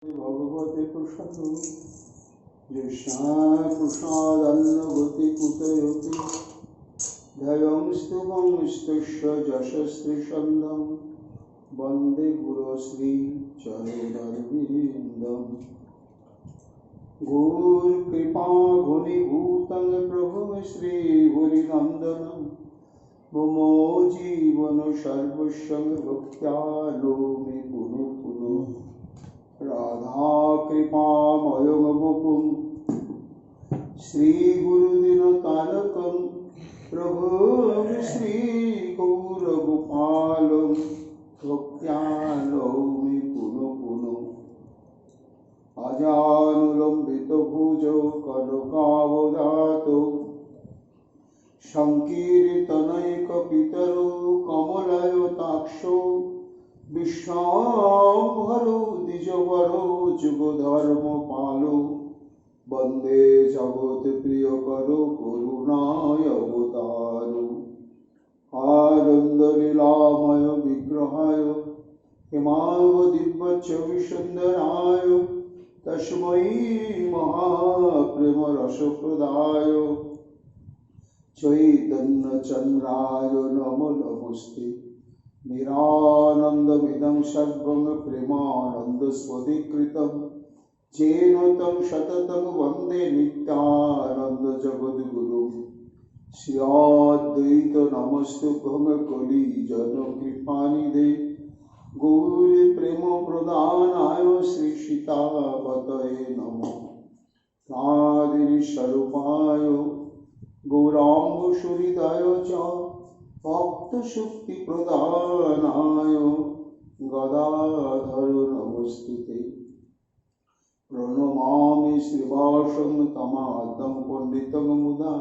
भगवते प्रसादो यशाप्रसादन्नगति कुतयति ध्ययंस्तुवंस्तुष्य यशस्त्रिशन्दं वन्दे गुरुश्रीचरणरविन्दम् गुरुकृपा घनीभूतं प्रभुं श्रीहरिनन्दनं ममो जीवन सर्वस्वं भक्त्यालोमि पुनः पुनः राधा कृपामयं वपुं श्रीगुरुदिनतारकं प्रभुं श्रीगौरगोपालं भक्त्यालोमि पुनः पुनः अजानुलम्बितभुजौ कनकावदातौ संकीर्तनैकपितरो कमलायताक्षौ विश्वाम्भरो द्विजवरो जुगधर्मपालो वन्दे जगत्प्रियकरो करुणावतारो आनन्दलीलामय विग्रहाय हिमावदिव्यचविसुन्दराय तस्मै महाप्रेमरसप्रदाय चैतन्यचन्द्राय नमो नमस्ते निरानन्दमिदं सर्वं प्रेमानन्दस्वधिकृतं येन तं सततं वन्दे नित्यानन्दजगद्गुरुं श्रीअद्वैत नमस्तुभ्यं कलिजनकृपानिधे गौरप्रेमप्रदानाय श्रीसीतापतये नमः प्रादिनिस्वरूपाय गौराङ्गसुहृदाय च भक्तशक्तिप्रदानाय गदाधर नमस्तुते प्रणमामि श्रीवासं तमाद्यं पण्डितं मुदा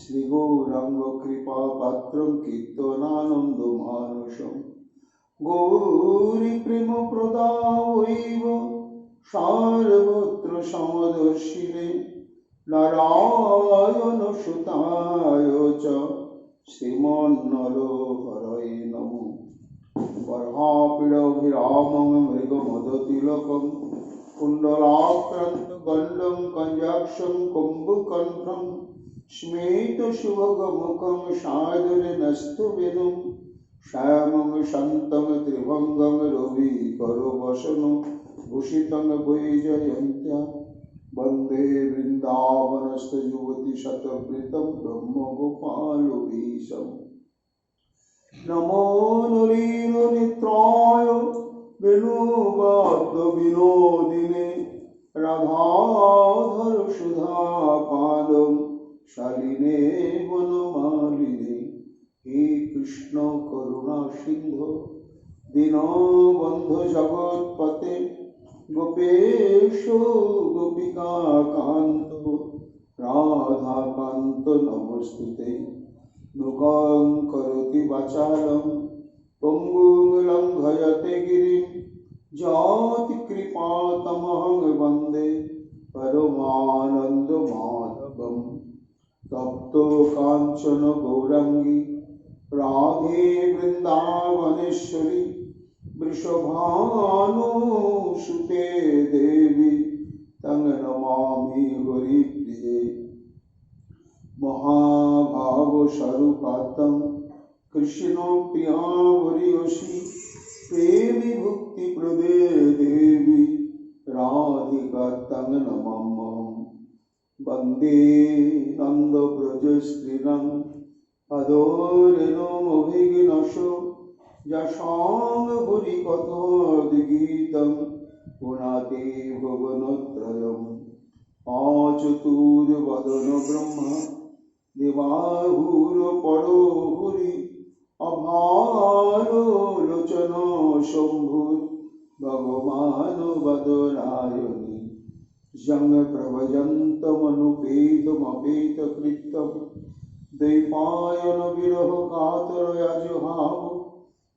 श्रीगौराङ्गकृपापात्रं कीर्तनानन्दमानसं गौरीप्रेमप्रदायैव सर्वत्र समदर्शिने नारायणसुताय च श्रीमन्नरहरये नमो बर्हापीडभिरामं मृगमदतिलकं कुण्डलाक्रान्तगण्डं कञ्जाक्षं कुम्भकण्ठं स्मेतसुभगमुखं सादरेणस्तुवेणुं श्यामं शान्तं त्रिभङ्गं रविकरवसनं भूषितं वैजयन्त्या वन्दे वृन्दावनस्थयुवति शतवृतं ब्रह्मगोपालवेशम् नमो नलिननेत्राय वेणुवाद्यविनोदिने राधाधर सुधापानं शालिने वनमालिने हे कृष्ण करुणा सिन्धो दीनबन्धो जगत्पते गोपेश गोपिकान्त राधाकान्त नमस्तुते मृगं करोति वाचालं पङ्गुं लङ्घयते गिरिं यत्कृपातमहं वन्दे परमानन्दमाधवं तप्तो काञ्चन गौराङ्गी राधे वृन्दावनेश्वरी वृषभानुसुते देवी तं नमामि हरिप्रिये महाभावस्वरूपातं कृष्णप्रियावरीयसी प्रेमी भुक्तिप्रदे देवी राधिका तं नमाम्यहं वन्दे नन्दव्रजस्त्रीणां अदोरेणोऽभिघ्नशो यशां बुरिकथोद्गीतं पुनाते भुवनत्रयम् आचतुर्वदन ब्रह्म देवाहुरपरो हुरि अभालोचन शम्भुर् भगवान् वदनायनि यं प्रभजन्तमनुपेतमपेतकृत्यं द्वैपायन विरह कातरया जुहाव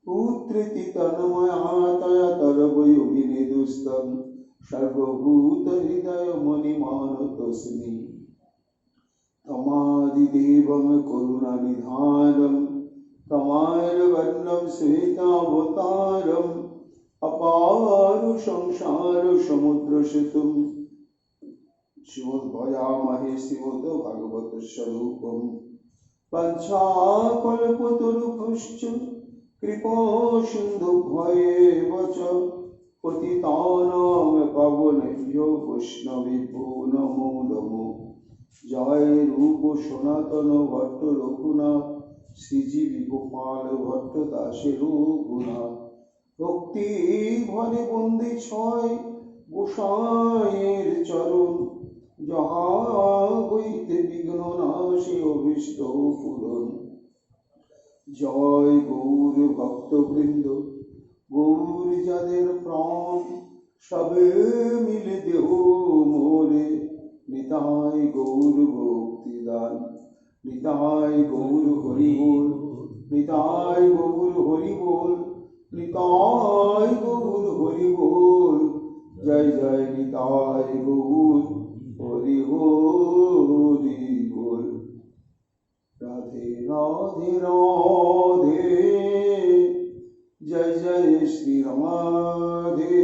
पुत्रिति तन्मया तरवयोगिनि दुस्तं सर्वभूतहृदयमणिमानतोऽस्मि तमादिदेवं करुणानिधानं तमार्वर्णं श्वेतावतारं अपार संसार समुद्र सेतुं श्रीमद्भजामहे श्रीमद् भागवत स्वरूपं वाञ्छाकल्पतरुभ्यश्च कृपा सिन्धुभ्येव च पतितानां पावनेभ्यो वैष्णवेभ्यो नमो नमो। जय रूप सनातन भट्ट रघुनाथ श्रीजीवी गोपाल भट्ट दासेर रघुनाथ भक्ति भरे बंदे छय गोसाइर चरण जहा हইতে विघ्न नाशे अभीष्ट पूरण। जय गौर भक्तवृंद गौर जाদের प्राण सबे मिले देह मोरे निताय गौर भक्तिदान निताय गौर हरि बोल निताय गौर हरि बोल निताय गौर हरि बोल जय जय निताय गौर हरि बोल। राधे राधे राधे जय जय श्री राधे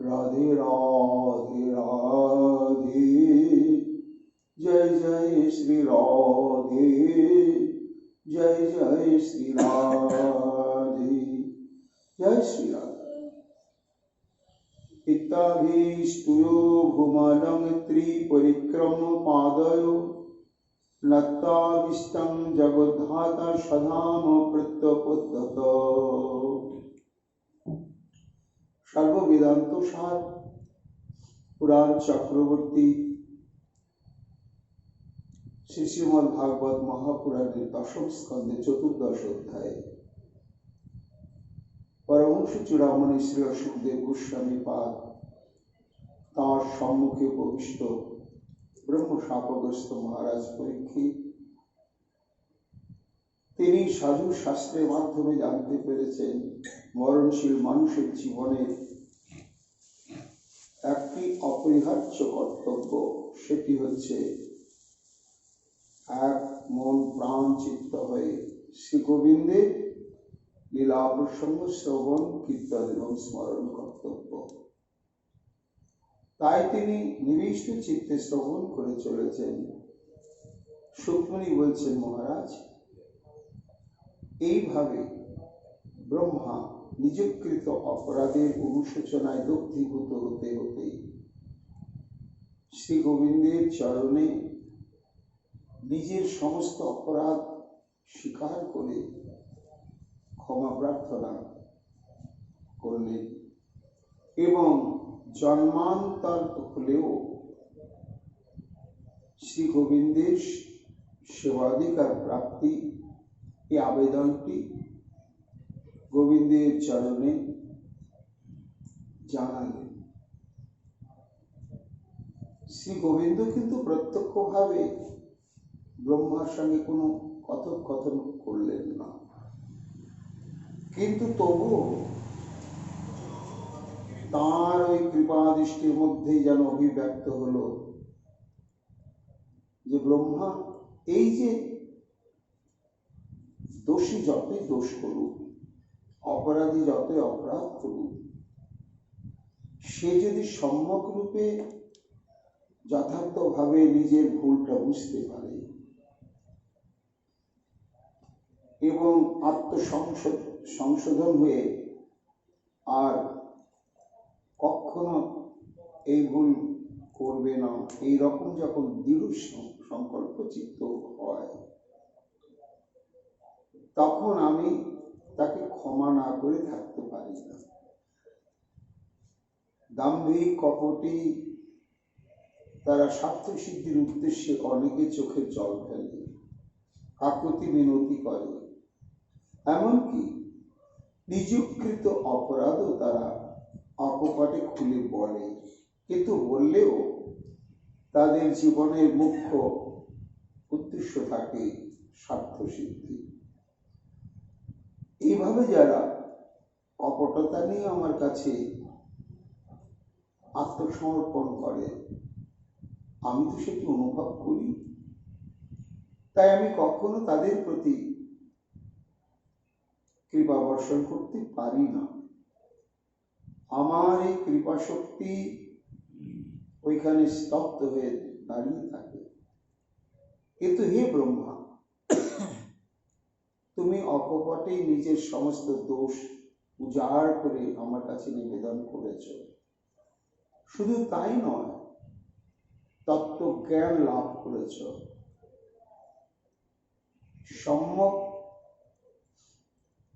राधे राधे राधे जय जय श्री राधे जय जय श्री राधे जय श्री राधे। इत्ताभीष्टुयो भूमनं त्रिपरिक्रम पादयो नत्ताभीष्टं जगद्धाता सधाम प्रत्यपद्यत। सर्ववेदांत सार पुराण चक्रवर्ती श्री श्रीमद्भागवत महापुराणের दशम स्कंदे चतुर्दश अध्याय परमहंस चूड़ामणि श्री सुखदेव गोस्वामी पाद तार सम्मुखे उपविष्ट ब्रह्म शापग्रस्त महाराज परीक्षित তিনি সাধু শাস্ত্রের মাধ্যমে জানতে পেরেছেন মরণশীল মানুষের জীবনে একটি অপরিহার্য কর্তব্য, সেটি হচ্ছে এক মন প্রাণ চিত্ত হয়ে শ্রী গোবিন্দের লীলা প্রসঙ্গ শ্রবণ কীর্তন এবং স্মরণ কর্তব্য। তাই তিনি নিবিষ্ট চিত্তে শ্রবণ করে চলেছেন। সুখমণি বলছেন, মহারাজ, এইভাবে ব্রহ্মা নিজকৃত অপরাধের অনুশোচনায় দগ্ধীভূত হতে হতে শ্রী গোবিন্দের চরণে নিজের সমস্ত অপরাধ স্বীকার করে ক্ষমা প্রার্থনা করলেন এবং জন্মান্তর হলেও শ্রী গোবিন্দের সেবাধিকার প্রাপ্তি এই আবেদনটি গোবিন্দের চরণে জানালেন। শ্রী গোবিন্দ কিন্তু প্রত্যক্ষভাবে ব্রহ্মার সঙ্গে কোনো কথোপকথন করলেন না, কিন্তু তবুও তাঁর ওই কৃপা দৃষ্টির মধ্যেই যেন অভিব্যক্ত হলো যে ব্রহ্মা এই যে দোষী যতই দোষ করুক, অপরাধী যতই অপরাধ করুক, সে যদি সম্যক রূপে যথার্থভাবে নিজের ভুলটা বুঝতে পারে এবং আত্মসংশোধন হয়ে আর কখনো এই ভুল করবে না, এই রকম যখন দৃঢ় সংকল্প চিত্ত হয়, তখন আমি তাকে ক্ষমা না করে থাকতে পারি না। দাম্ভিক কপটি তারা স্বার্থ সিদ্ধির উদ্দেশ্যে অনেকে চোখে জল ফেলে, কাকুতি মিনতি করে, এমনকি নিজকৃত অপরাধও তারা অকপটে খুলে বলে, কিন্তু বললেও তাদের জীবনের মুখ্য উদ্দেশ্য থাকে স্বার্থ সিদ্ধি। এইভাবে যারা কপটতা নিয়ে আমার কাছে আত্মসমর্পণ করে, আমি তো সেটি অনুভব করি, তাই আমি কখনো তাদের প্রতি কৃপা বর্ষণ করতে পারি না। আমার এই কৃপা শক্তি ওইখানে স্তব্ধ হয়ে দাঁড়িয়ে থাকে। কিন্তু হে ব্রহ্মা, তুমি অকপটেই নিজের সমস্ত দোষ উজাড় করে আমার কাছে নিবেদন করেছ। শুধু তাই নয়, তত্ত্বজ্ঞান লাভ করেছ। সম্যক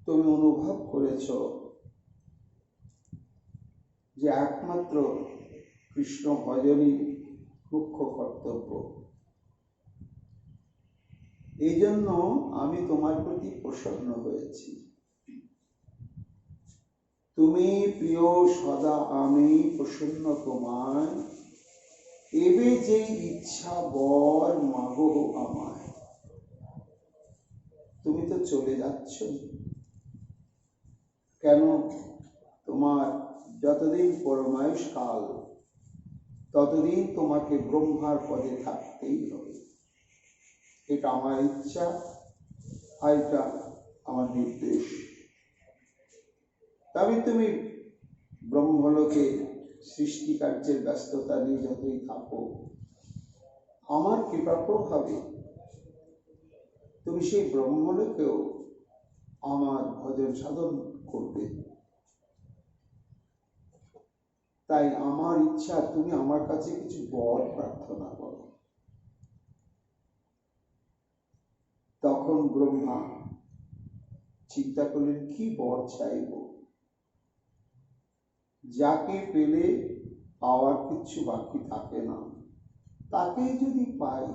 তুমি অনুভব করেছ যে একমাত্র কৃষ্ণ ভজনই মুখ্য কর্তব্য। এই জন্য আমি তোমার প্রতি প্রসন্ন হয়েছি। তুমি প্রিয় সদা আমি প্রসন্ন তোমায়, এবে যে ইচ্ছা বর মাগো আমায়। তুমি তো চলে যাচ্ছ, কেন? তোমার যতদিন পরমায়ুষ কাল, ততদিন তোমাকে ব্রহ্মার পদে থাকতেই হবে। এটা আমার ইচ্ছা, আর এটা আমার নির্দেশ। তবে তুমি ব্রহ্মলোকে সৃষ্টি কার্যের ব্যস্ততা নিয়ে যতই থাকো, আমার কৃপা প্রভাবে তুমি সেই ব্রহ্মলোকেও আমার ভজন সাধন করবে। তাই আমার ইচ্ছা তুমি আমার কাছে কিছু বর প্রার্থনা করো। তখন ব্রহ্মা চিন্তা করলেন, কি বর চাইব? যাকে পেলে পাওয়ার কিছু বাকি থাকে না, তাকেই যদি পাই,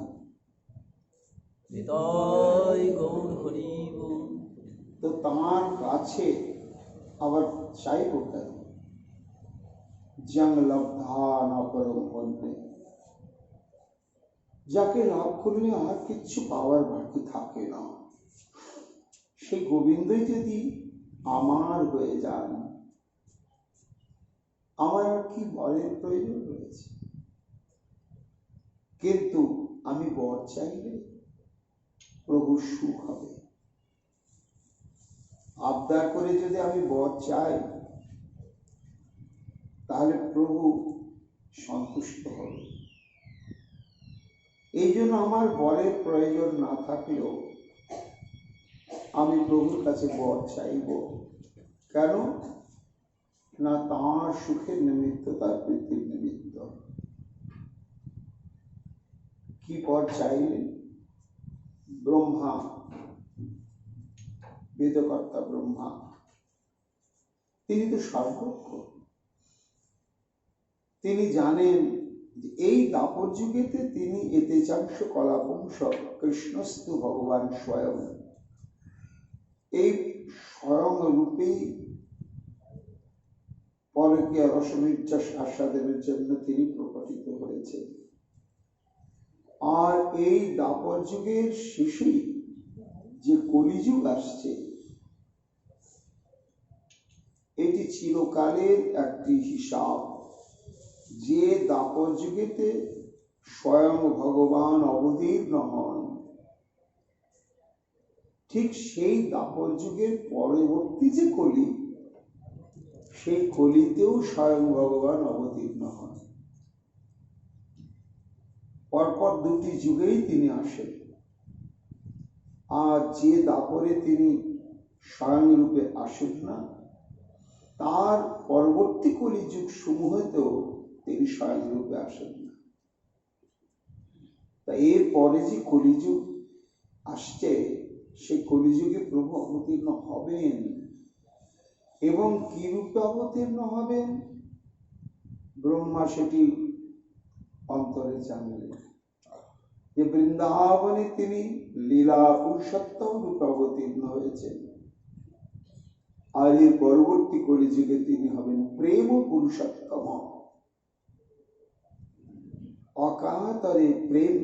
তো তার কাছে আবার চাইব কেন? জং লব্ধা না পরম বন্ধে, যাকে লাভ করলে আর কিচ্ছু পাওয়ার বাকি থাকে না, সেই গোবিন্দই যদি আমার হয়ে যান, আমার আর কি বরের প্রয়োজন রয়েছে? কিন্তু আমি বর চাইলে প্রভু সুখ হবে। আবদার করে যদি আমি বর চাই, তাহলে প্রভু সন্তুষ্ট হবে। এই জন্য আমার বরের প্রয়োজন না থাকলেও আমি প্রভুর কাছে বর চাইব। কেন না? তাঁর সুখের নিমিত্ত, তার প্রীতির নিমিত্ত। কি বর চাইলেন ব্রহ্মা? বেদকর্তা ব্রহ্মা, তিনি তো সর্বজ্ঞ। তিনি জানেন যে এই দাপর যুগেতে তিনি এতে চাংশ কলাবংশ কৃষ্ণস্তু ভগবান স্বয়ং, এই স্বয়ং রূপেই পরকীয়া রসনির্যাস আস্বাদনের জন্য তিনি প্রকটিত হয়েছেন। আর এই দাপর যুগের শেষেই যে কলিযুগ আসছে, এটি চিরকালের একটি হিসাব। যে দাপর যুগেতে স্বয়ং ভগবান অবতীর্ণ হন, ঠিক সেই দাপর যুগের পরবর্তী যে কলি, সেই কলিতেও স্বয়ং ভগবান অবতীর্ণ হন। পরপর দুটি যুগেই তিনি আসেন। আর যে দাপরে তিনি স্বয়ং রূপে আসেন না, তার পরবর্তী কলিযুগ সমূহেতেও তিনি স্বয়ং রূপে আসেন না। তা এর পরে যে কলিযুগ আসছে, সেই কলিযুগে প্রভু অবতীর্ণ হবেন। এবং কি রূপে অবতীর্ণ হবেন? ব্রহ্মা সেটি অন্তরে জানলেন যে বৃন্দাবনে তিনি লীলা পুরুষোত্তম রূপে অবতীর্ণ হয়েছেন। আর এর পরবর্তী কলিযুগে তিনি হবেন প্রেম পুরুষোত্তম। অকাতরে প্রেম,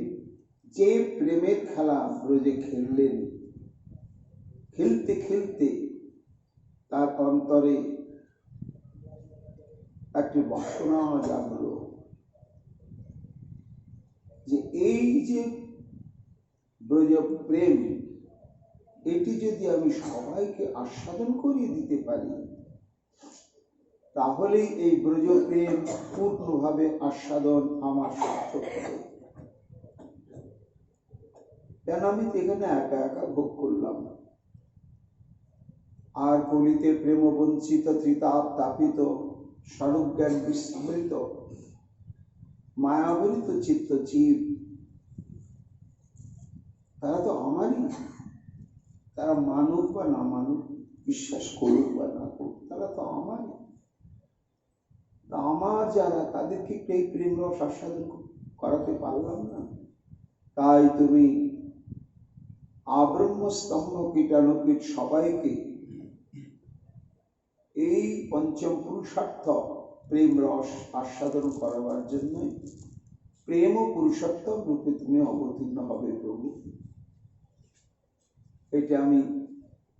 যে প্রেমের খেলা ব্রজে খেললেন, খেলতে খেলতে তার অন্তরে একটি বাসনা জাগলো যে এই যে ব্রজ প্রেম, এটি যদি আমি সবাইকে আস্বাদন করিয়ে দিতে পারি, তাহলেই এই ব্রজ প্রেম পূর্ণভাবে আস্বাদন আমার সার্থক হবে। কেন আমি তো এখানে একা একা ভোগ করলাম, আর কলিতে প্রেম বঞ্চিত ত্রিতাপ তাপিত স্বরূপ জ্ঞান বিস্মৃত মায়াবরিত চিত্ত জীব, তারা তো আমারই। তারা মানুক বা না মানুক, বিশ্বাস করুক বা না করুক, তারা তো আমারই। আমার যারা, তাদেরকে এই প্রেম রস আস্বাদন করাতে পারলাম না। তাই তুমি আব্রহ্ম স্তম্ভ কীটাণুকীট সবাইকে এই পঞ্চম পুরুষার্থ প্রেম রস আস্বাদন করাবার জন্য প্রেম ও পুরুষোত্তম রূপে তুমি অবতীর্ণ হবে প্রভু, এটা আমি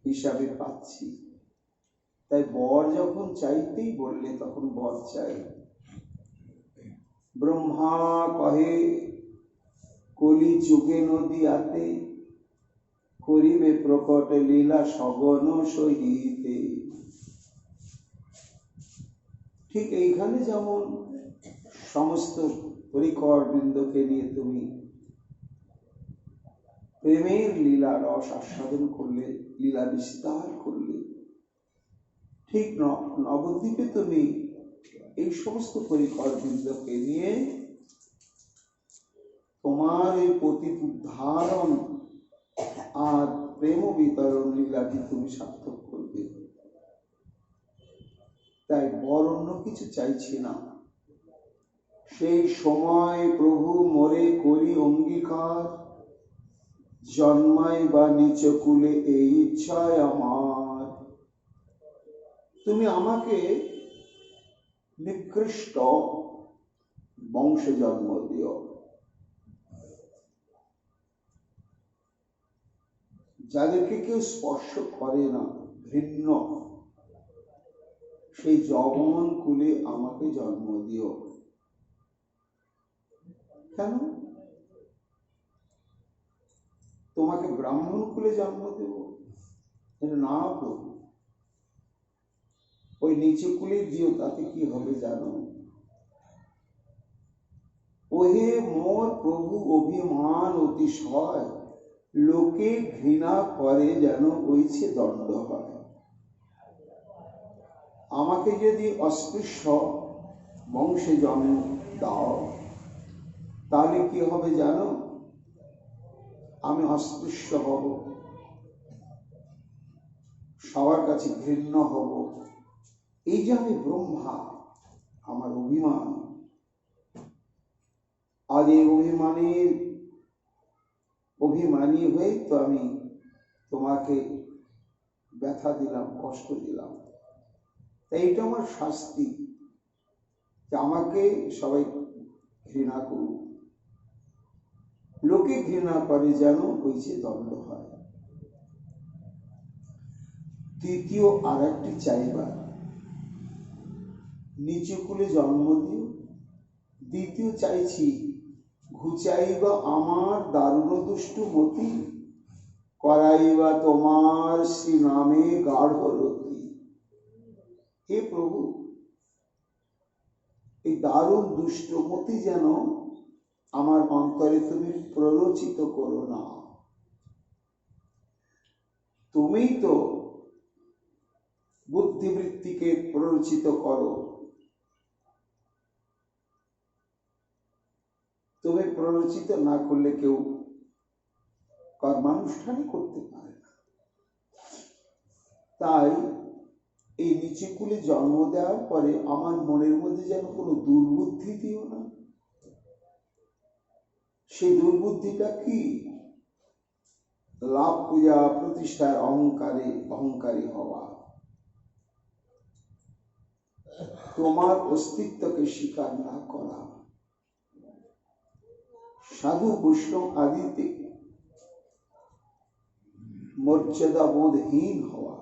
হিসাবে পাচ্ছি। তাই বর যখন চাইতেই বললে তখন বর চাই। ব্রহ্মা কহে কলি যুগে নদীয়াতে করিবে প্রকট লীলা সগন সহিতে। ঠিক এইখানে যেমন সমস্ত পরিকর বৃন্দকে নিয়ে তুমি প্রেমের লীলা রস আস্বাদন করলে, লীলা বিস্তার করলে, ঠিক নবদ্বীপে তুমি এই সমস্ত পরিকর বৃন্দকে নিয়ে তোমার এই পতিত উদ্ধারণ আর প্রেম বিতরণ লীলাটি তুমি সার্থক করবে। তাই বর অন্য কিছু চাইছি না। সেই সময় প্রভু মোরে করি অঙ্গীকার, জন্মাই বা নিচ কুলে এই ইচ্ছায় আমার। তুমি আমাকে নিকৃষ্ট বংশে জন্ম দিও, যাদেরকে কেউ স্পর্শ করে না, ভিন্ন, সেই যবন কুলে আমাকে জন্ম দিও। কেন? তোমাকে ব্রাহ্মণ কুলে জন্ম দেব না প্রভু, ওই নিচে কুলে দিও, তাতে কি হবে জানো? ওহে মোর প্রভু অভিমান অতিশয়, লোকে ঘৃণা করে যেন ওইছে দণ্ড হয়। আমাকে যদি অস্পৃশ্য বংশে জন্ম দাও, তাহলে কি হবে জানো? আমি অস্পৃশ্য হব, সবার কাছে ঘৃণ্য হব। এই যে আমি ব্রহ্মা, আমার অভিমান, আজ এই অভিমানী হয়ে তো আমি তোমাকে ব্যথা দিলাম, কষ্ট দিলাম। তাই এটা আমার শাস্তি, যে আমাকে সবাই ঘৃণা করুক, লোকে ঘৃণা করে যেন হয়েছে দণ্ড হয়। তৃতীয় আর একটি চাইবার, নিচু কুলে জন্ম দিও। দ্বিতীয় চাইছি, ঘুচাইবা আমার দারুণ দুষ্টু মতি, করাইবা তোমার শ্রী নামে গাঢ় রতি। হে প্রভু, এই দারুণ দুষ্টমতি যেন আমার অন্তরে তুমি প্ররোচিত করো না। তুমি তো বুদ্ধিবৃত্তিকে প্ররোচিত করো, তুমি প্ররোচিত না করলে কেউ কর্মানুষ্ঠানই করতে পারে না। তাই এই নিচে কুলে জন্ম দেওয়ার পরে আমার মনের মধ্যে যেন কোনো দুর্বুদ্ধি দিও না। সেই দুর্বুদ্ধিটা কি? লাভ পূজা প্রতিষ্ঠার অহংকারী হওয়া, তোমার অস্তিত্বকে স্বীকার না করা, সাধু বৈষ্ণব আদিতে মর্যাদা বোধহীন হওয়া,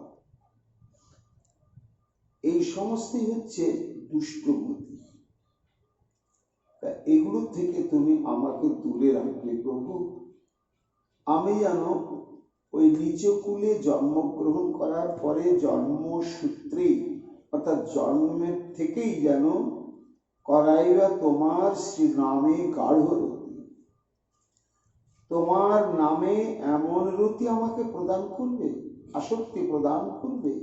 এই সমস্তই হচ্ছে দুষ্টবুদ্ধি। এগুলো থেকে তুমি আমাকে দূরে রাখবে প্রভু। আমি যেন ওই নিচ কুলে জন্মগ্রহণ করার পরে জন্মসূত্রে অর্থাৎ জন্মের থেকেই যেন করাইবা তোমার শ্রী নামে গাঢ় রতি, তোমার নামে এমন রতি আমাকে প্রদান করবে, আসক্তি প্রদান করবে,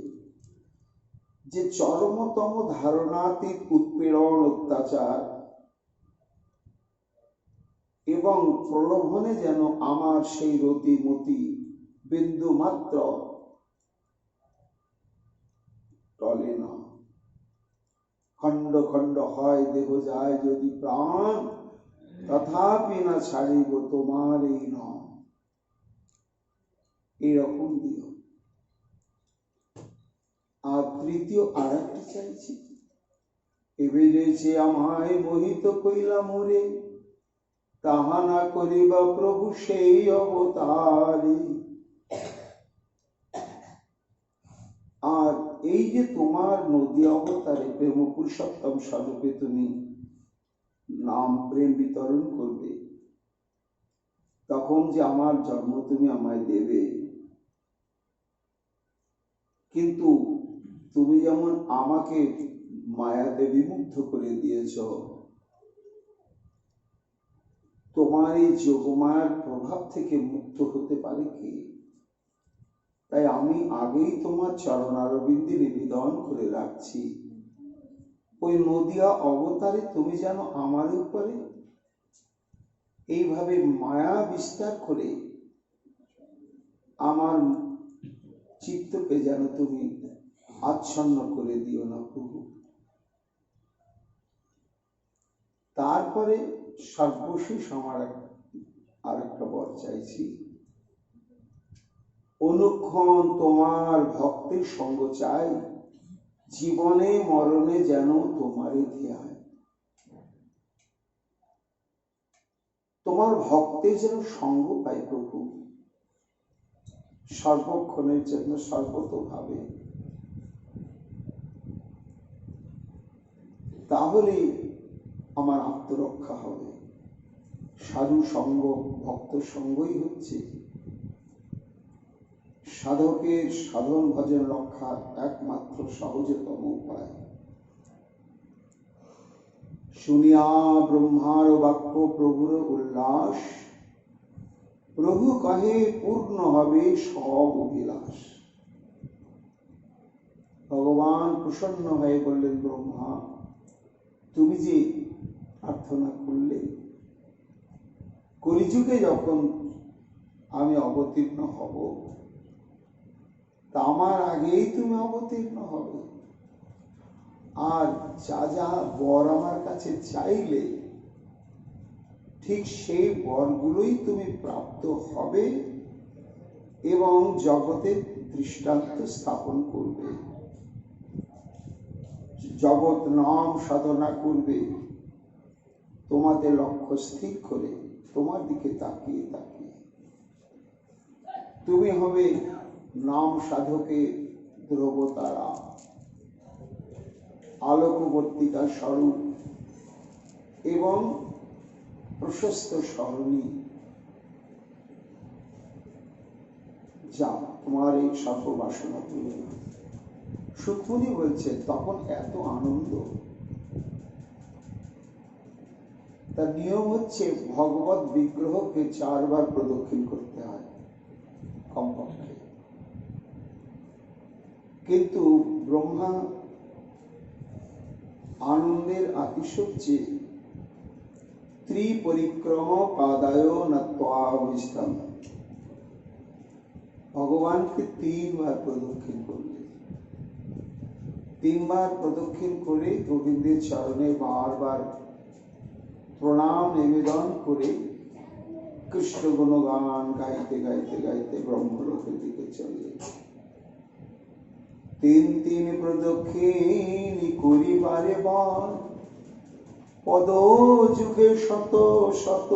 যে চরমতম ধারণাতীত উৎপীড়ন, অত্যাচার এবং প্রলোভনে যেন আমার সেই রতিমতি বিন্দু মাত্র টলে না। খণ্ড খণ্ড হয় দেহ যায় যদি প্রাণ, তথাপি না ছাড়িব তোমার এই নাম। এইরকম দিও। আর তৃতীয় আর একটি চাইছি, এবেলে যে আমায় মোহিত কইলা মোরে, তাহা না করিবা প্রভু সেই অবতারে। আর এই যে তোমার নদী অবতারে প্রেম পুরুষোত্তম স্বরূপে তুমি নাম প্রেম বিতরণ করবে, তখন যে আমার জন্ম তুমি আমায় দেবে, কিন্তু তুমি যেমন আমাকে মায়াতে বিমুগ্ধ করে দিয়েছ, তোমার এই যোগমায়ার প্রভাব থেকে মুক্ত হতে পারে কি? তাই আমি আগেই তোমার চরণারবিন্দে নিবেদন করে রাখছি, ওই নদিয়া অবতারে তুমি যেন আমার উপরে এইভাবে মায়া বিস্তার করে আমার চিত্তকে যেন তুমি আচ্ছন্ন করে দিও না প্রভু। তারপরে সর্বশেষ আমার আর একটা বর চাইছি, অনুক্ষণ তোমার ভক্তের সঙ্গ চাই, জীবনে মরণে যেন তোমারই ধ্যায়। তোমার ভক্তের যেন সঙ্গ পায় প্রভু, সর্বক্ষণের জন্য সর্বতোভাবে। তাহলে আমার আত্মরক্ষা হবে। সাধু সঙ্গ, ভক্ত সঙ্গই হচ্ছে সাধকের সাধন ভজন রক্ষার একমাত্র সহজতম উপায়। শুনিয়া ব্রহ্মার বাক্য প্রভুর উল্লাস, প্রভু কহে পূর্ণ হবে সব অভিলাষ। ভগবান প্রসন্ন হয়ে বললেন, ব্রহ্মা তুমি যে প্রার্থনা করলে, কলিযুগে যখন আমি অবতীর্ণ হব, তা আমার আগেই তুমি অবতীর্ণ হবে। আর যা যা বর আমার কাছে চাইলে, ঠিক সেই বরগুলোই তুমি প্রাপ্ত হবে এবং জগতের দৃষ্টান্ত স্থাপন করবে, জগৎ নাম সাধনা করবে, তোমাদের লক্ষ্য স্থির করে তোমার দিকে তাকিয়ে তাকিয়ে। তুমি হবে নাম সাধকের ধ্রুবতারা, আলোকবর্তিকা স্বরূপ এবং প্রশস্ত সরণী। যা তোমার এই সর্ববাসনা তুলে না। সুখমণি বলছে তখন এত আনন্দ। তার নিয়ম হচ্ছে ভগবত বিগ্রহকে 4 বার প্রদক্ষিণ করতে হয় কমপক্ষে, কিন্তু ব্রহ্মা আনন্দের আতিশয্যে ত্রিপরিক্রম পাদায় নত্বাভিষ্টম, ভগবানকে 3 বার প্রদক্ষিণ করলেন। 3 বার প্রদক্ষিণ করে গোবিন্দের চরণে বারবার প্রণাম নিবেদন করে কৃষ্ণ গুণগান গাইতে গাইতে গাইতে ব্রহ্মলোকের দিকে চলে। 3 প্রদক্ষিণ করিবারে বার, পদ যুগে শত শত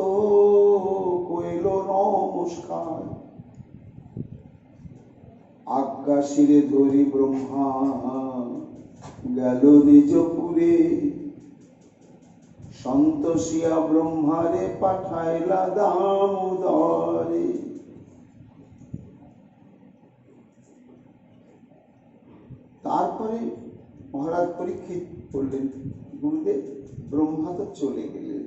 কইল নমস্কার। আজ্ঞা শিরে ধরি ব্রহ্মা গেল নিজ পুরে, সন্তোষিয়া ব্রহ্মারে পাঠাইলা দামোদরে। তারপরে মহারাজ পরীক্ষিত বললেন, গুরুদেব ব্রহ্মা তো চলে গেলেন,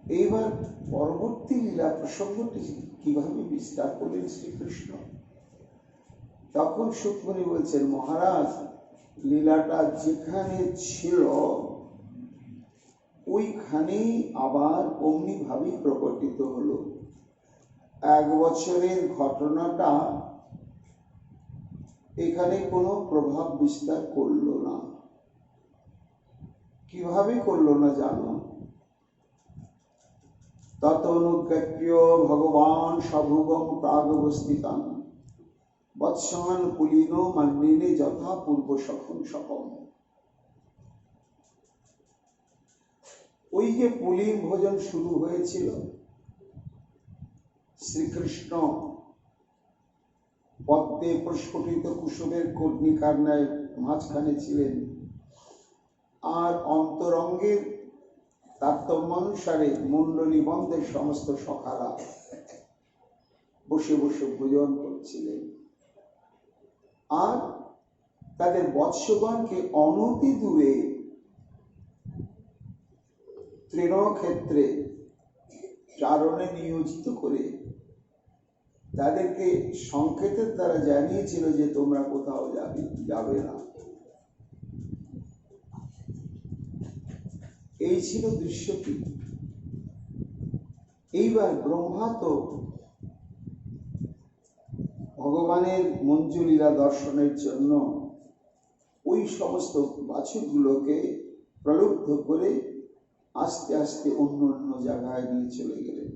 এইবার পরবর্তী লীলা প্রসঙ্গটি কিভাবে বিস্তার করলেন শ্রীকৃষ্ণ? তখন সুখমণি বলছেন, মহারাজ লীলাটা যেখানে ছিল ওইখানেই আবার অমনি ভাবেই প্রকটিত হলো। 1 বছরের ঘটনাটা এখানে কোনো প্রভাব বিস্তার করলো না। কিভাবে করলো না জানো? তত অনুজ্ঞাপ্য ভগবান সভুগম প্রাগবস্থিতান বৎসমান কুলীন মান্যিনে যথা পূর্ব সখন সকম। ওই যে পুলিন ভোজন শুরু হয়েছিল, শ্রীকৃষ্ণ পদ্মে প্রস্ফুটিত কুসুমের কর্ণিকার ন্যায় মাঝখানে ছিলেন, আর অন্তরঙ্গের তারতম্যানুসারে মণ্ডলী বন্ধের সমস্ত সখারা বসে বসে ভোজন করছিলেন, আর তাদের বৎসগণকে অনতি দূরে তৃণক্ষেত্রে চারণে নিয়োজিত করে তাদেরকে সংকেতের দ্বারা জানিয়েছিল যে তোমরা কোথাও যাবে না। এই ছিল দৃশ্যটি। এইবার ব্রহ্মা তো ভগবানের মঞ্জুলীলা দর্শনের জন্য ওই সমস্ত বাছুরগুলোকে প্রলুব্ধ করে আস্তে আস্তে অন্য অন্য জায়গায় নিয়ে চলে গেলেন।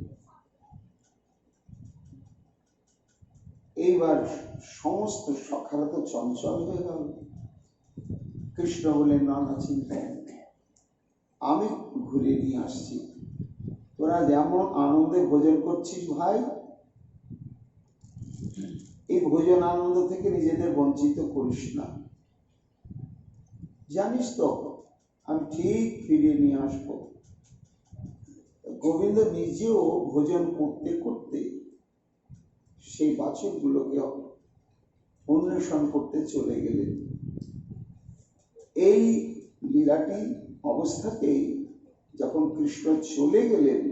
এইবার সমস্ত সখারা তো চঞ্চল হয়ে গেল। কৃষ্ণ বলেন, না না, চিন্তা আমি ঘুরে নিয়ে আসছি, তোরা যেমন আনন্দে ভোজন করছিস ভাই, এই ভোজন আনন্দ থেকে নিজেদের বঞ্চিত করিস না। জানিস তো আমি ঠিক ফিরিয়ে নিয়ে আসবো। গোবিন্দ নিজেও ভোজন করতে করতে সেই বাছুরগুলোকে অন্বেষণ করতে চলে গেলেন। এই লীলাটি অবস্থাতেই যখন কৃষ্ণ চলে গেলেন,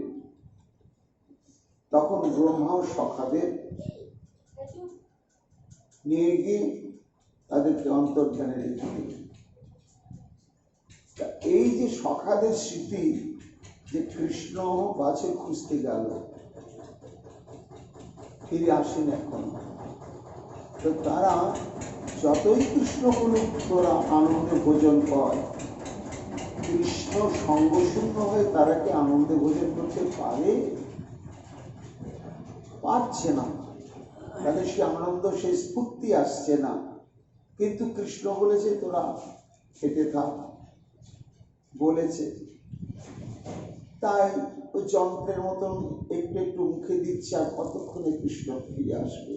তখন ব্রহ্মা ও সখাদের নিয়ে গিয়ে তাদেরকে অন্তর্ধানে রেখে দিলেন। এই যে সখাদের স্মৃতি, যে কৃষ্ণ বাছুর খুঁজতে গেল, ফিরে আসেন এখন, তো তারা যতই কৃষ্ণ বলুক তোরা আনন্দে ভোজন কর, কৃষ্ণ সঙ্গশূন্য হয়ে তারা কি আনন্দে ভোজন করতে পারছে না। তাদের সে আনন্দ, সে স্ফূর্তি আসছে না। কিন্তু কৃষ্ণ বলেছে তোরা খেতে থাক, বলেছে, তাই ওই যন্ত্রের মতন একটু একটু মুখে দিচ্ছে, আর কতক্ষণে কৃষ্ণ ফিরে আসবে।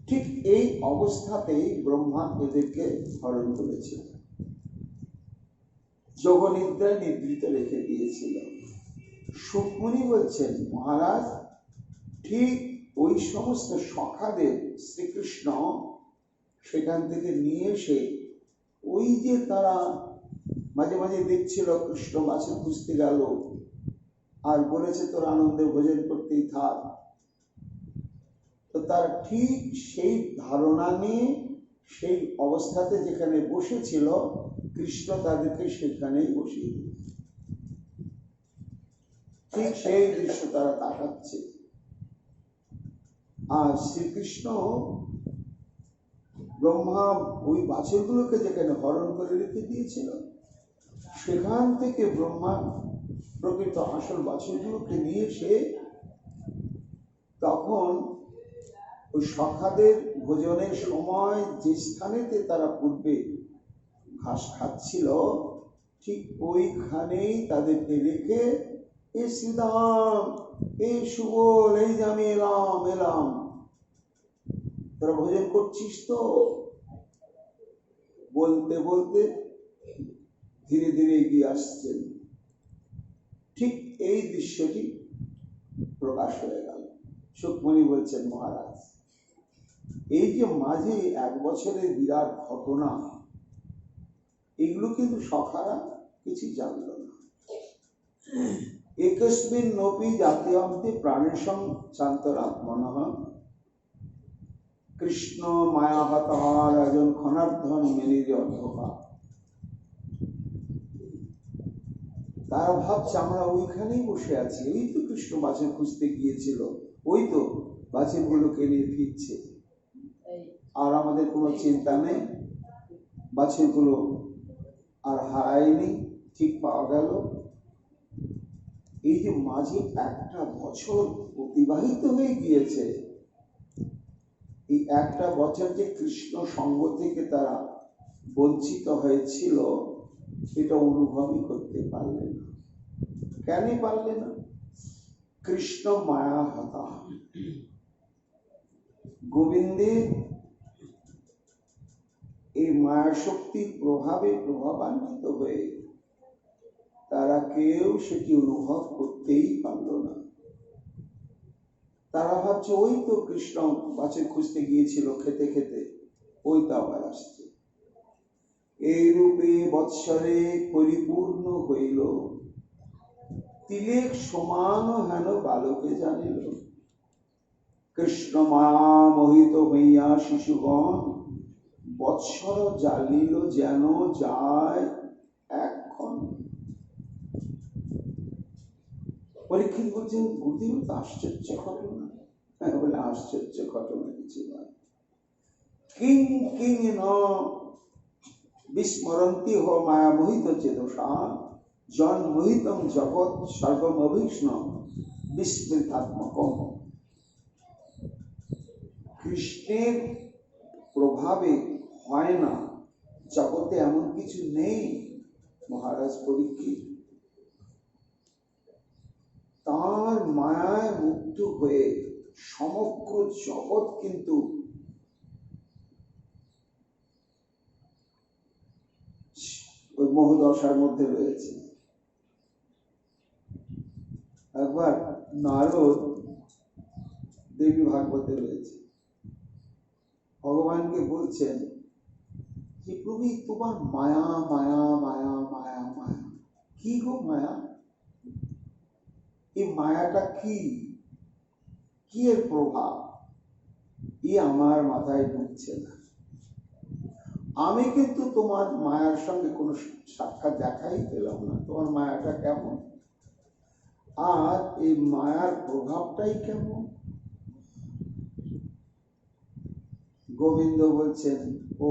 ঠিক এই অবস্থাতেই ব্রহ্মা এদেরকে হরণ করেছিল, যোগনিদ্রায় নিদ্রিত রেখে দিয়েছিল। সুখমণি বলছেন, মহারাজ ঠিক ওই সমস্ত সখাদের শ্রীকৃষ্ণ সেখান থেকে নিয়ে এসে, ওই যে তারা মাঝে মাঝে দেখছিল কৃষ্ণ বাছুর খুঁজতে গেল আর বলেছে তোর আনন্দে ভোজন করতেই থাক, তো তার ঠিক সেই ধারণা নিয়ে সেই অবস্থাতে যেখানে বসেছিল কৃষ্ণ তাদেরকে সেখানেই বসিয়ে দিল। ঠিক সেই দৃশ্য তারা তাকাচ্ছে। আর শ্রীকৃষ্ণ ব্রহ্মা ওই বাছুরগুলোকে যেখানে হরণ করে রেখে দিয়েছিল, সেখান থেকে ব্রহ্মা প্রকৃত আসল বাছুরগুলোকে নিয়ে এসে তখন ওই সখাদের ভোজনের সময় যে স্থানেতে তারা পূর্বে ঘাস খাচ্ছিল, ঠিক ওইখানেই তাদেরকে রেখে, এ শ্রীদাম, এই সুবল, এই যে আমি এলাম, তোরা ভোজন করছিস তো? বলতে বলতে ধীরে ধীরে এগিয়ে আসছেন। ঠিক এই দৃশ্যটি প্রকাশ হয়ে গেল। সুখমণি বলছেন, মহারাজ এই যে মাঝে 1 বছরের বিরাট ঘটনা, এগুলো কিন্তু সখারা কিছু জানল না। একস্মিন নপি জাতীয়ন্তে প্রাণেশং শান্তরাত্মনঃ কৃষ্ণ মায়াহতার একজন ক্ষণার্ধন মেলির অন্ধকার। তারা ভাবছে আমরা ওইখানেই বসে আছি, ওই তো কৃষ্ণ বাছুর খুঁজতে গিয়েছিল, ওই তো বাছুরগুলোকে নিয়ে ফিরছে, আর আমাদের কোনো চিন্তা নেই, বাছুরগুলো আর হারায়নি, ঠিক পাওয়া গেল। এই যে মাঝে একটা বছর অতিবাহিত হয়ে গিয়েছে, এই একটা বছর যে কৃষ্ণ সঙ্গ থেকে তারা বঞ্চিত হয়েছিল, এটা অনুভবই করতে পারলে না। কেন পারলে না? কৃষ্ণ মায়া হতা, গোবিন্দের এই মায়া শক্তির প্রভাবে প্রভাবান্বিত হয়ে তারা কেউ সেটি অনুভব করতেই পারল না। তারা ভাবছে ওই তো কৃষ্ণ বাছুর খুঁজতে গিয়েছিল খেতে খেতে, ওই তো আবার আসছে। এই রূপে বৎসরে পরিপূর্ণ হইল, তিলেক সমান হেন বালকে জানিল। কৃষ্ণ মায়া মোহিত হইয়া শিশুগণ বৎসর জ্বালিল যেন যায় এখন। পরীক্ষিত বলছেন, গুরুদেব তো আশ্চর্য ঘটনা। হ্যাঁ, বলে আশ্চর্য ঘটনা কিছু নয়। কিং কিং ন বিস্মরন্তি হ মায়া মোহিত চেতসা জন্মোহিতং জগৎ সর্বম অভীষ্ণ বিস্মৃতাত্মকম। কৃষ্ণের প্রভাবে হয় না, জগতে এমন কিছু নেই মহারাজ পরীক্ষিত। তার মায়ায় মুগ্ধ হয়ে সমগ্র জগৎ কিন্তু ওই মোহদশার মধ্যে রয়েছে। একবার নারদ দেবী ভাগবতে রয়েছে, ভগবানকে বলছেন যে প্রভু তোমার মায়া মায়া মায়া মায়া মায়া, কি গো মায়া? এই মায়াটা কি, কি এর প্রভাব? আমার মাথায় ঢুকছে না। আমি কিন্তু তোমার মায়ার সঙ্গে কোনো সাক্ষাৎ দেখাই পেলাম না, তোমার মায়াটা কেমন, আর এই মায়ার প্রভাবটাই কেমন? গোবিন্দ বলছেন, ও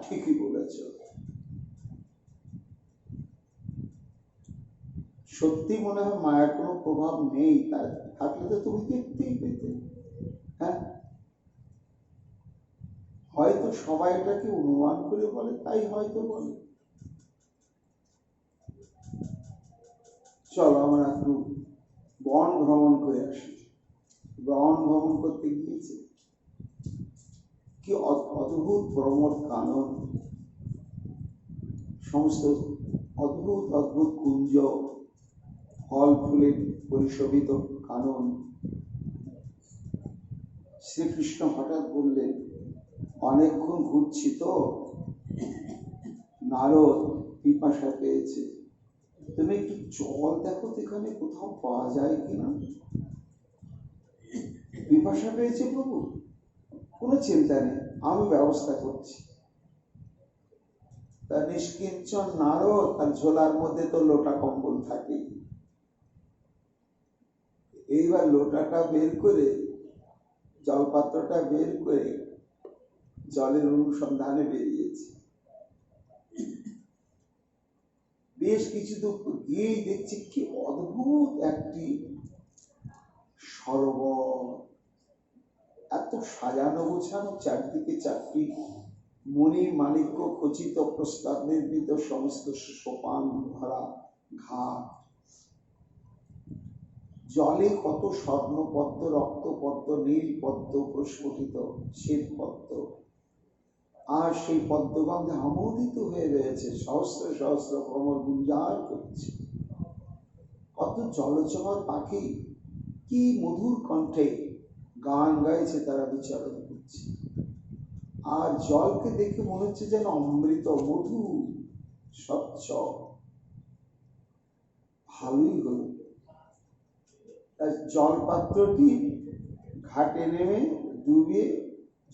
ঠিকই বলেছ, সত্যি মনে হয় মায়ের কোনো প্রভাব নেই, তার থাকলে তো তুমি দেখতেই পেতে। হ্যাঁ, হয়তো সবাই এটাকে অনুমান করে বলে, তাই হয়তো বলে। চলো আমরা একটু বন ভ্রমণ করে আসি। বন ভ্রমণ করতে গিয়েছে, কি অদ্ভুত প্রমোদ কানন, সমস্ত অদ্ভুত অদ্ভুত কুঞ্জ, ফল ফুলে পরিশোভিত কানন। শ্রীকৃষ্ণ হঠাৎ বললেন, অনেকক্ষণ ঘুরছি তো, নারদ পিপাসা পেয়েছে, তুমি একটু জল দেখো তো এখানে কোথাও পাওয়া যায় কিনা। পিপাসা পেয়েছে প্রভু, কোনো চিন্তা নেই, আমি ব্যবস্থা করছি। তার নিষ্কিঞ্চন নারদ, তার ঝোলার মধ্যে তো লোটা কম্বল থাকে, এইবার লোটাটা বের করে, জলপাত্রটা বের করে জলের অনুসন্ধানে বেরিয়েছে। বেশ কিছু দূর গিয়েই দেখছি কি অদ্ভুত একটি সরোবর, এত সাজানো গোছানো, চারদিকে চারটি মণি মাণিক্য খচিত প্রস্তাব নির্মিত সমস্ত সোপান ভরা ঘাট, জলে কত স্বর্ণপদ্ম, রক্তপদ্ম, নীল পদ্ম প্রস্ফুটিত শ্বেত পদ্ম, আর সেই পদ্মগন্ধে আমোদিত হয়ে রয়েছে সহস্র সহস্র ভ্রমর গুঞ্জার করছে। কত জলচর পাখি কি মধুর কণ্ঠে গান গাইছে, তারা বিচরণ করছে। আর জলকে দেখে মনে হচ্ছে যেন অমৃত, মধু, স্বচ্ছ। ভালোই হলো। জলপাত্রটি ঘাটে নেমে ডুবিয়ে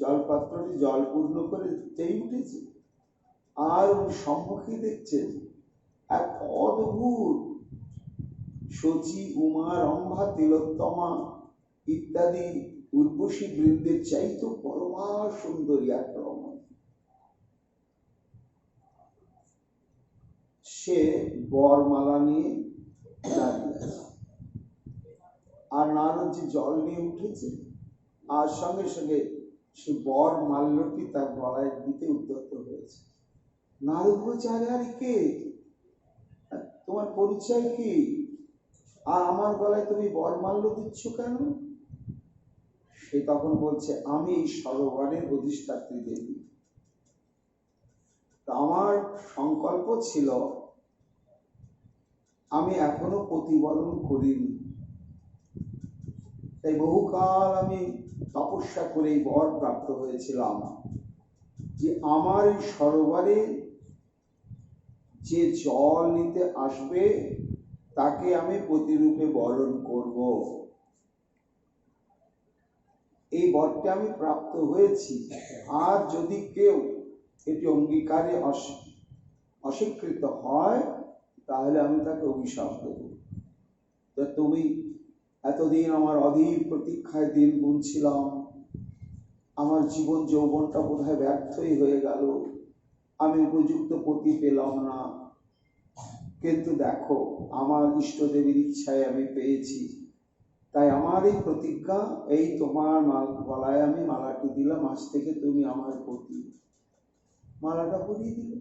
জলপাত্রটি জল পূর্ণ করে দিতেই উঠেছে, আর উনি সম্মুখে দেখছেন এক অদ্ভুত শচী, উমা, রম্ভা, তিলোত্তমা ইত্যাদি উর্বশী বৃন্দের চাইতো পরমা সুন্দরী এক রমণ। সে বরমালা নিয়ে দাঁড়িয়ে আছে, আর নারদ যে জল নিয়ে উঠেছে, আর সঙ্গে সঙ্গে সে বর মাল্যটি তার গলায় দিতে উদ্যত হয়েছে। নারদ বলছে, আরে আরে কে, তোমার পরিচয় কি, আর আমার গলায় তুমি বর মাল্য দিচ্ছ কেন? সে তখন বলছে, আমি এই সরোবরের অধিষ্ঠাত্রী দেবী। আমার সংকল্প ছিল, আমি এখনো প্রতিবরণ করিনি, তাই বহুকাল আমি তপস্যা করে বর প্রাপ্ত হয়েছিলাম যে আমার এই সরোবরে যে জল নিতে আসবে তাকে আমি প্রতিরূপে বরণ করব। এই বরটা আমি প্রাপ্ত হয়েছি, আর যদি কেউ এটি অঙ্গীকারে অস্বীকৃত হয় তাহলে আমি তাকে অভিশাপ দেব। তুমি এতদিন আমার অধীর প্রতীক্ষায় দিন গুনছিলাম, আমার জীবন যৌবনটা বোধহয় ব্যর্থই হয়ে গেল, আমি উপযুক্ত পতি পেলাম না, কিন্তু দেখো আমার ইষ্টদেবীর ইচ্ছায় আমি পেয়েছি, তাই আমার এই প্রতিজ্ঞা, এই তোমার গলায় আমি মালাটি দিলাম, আজ থেকে তুমি আমার পতি। মালাটা পরিয়ে দিল।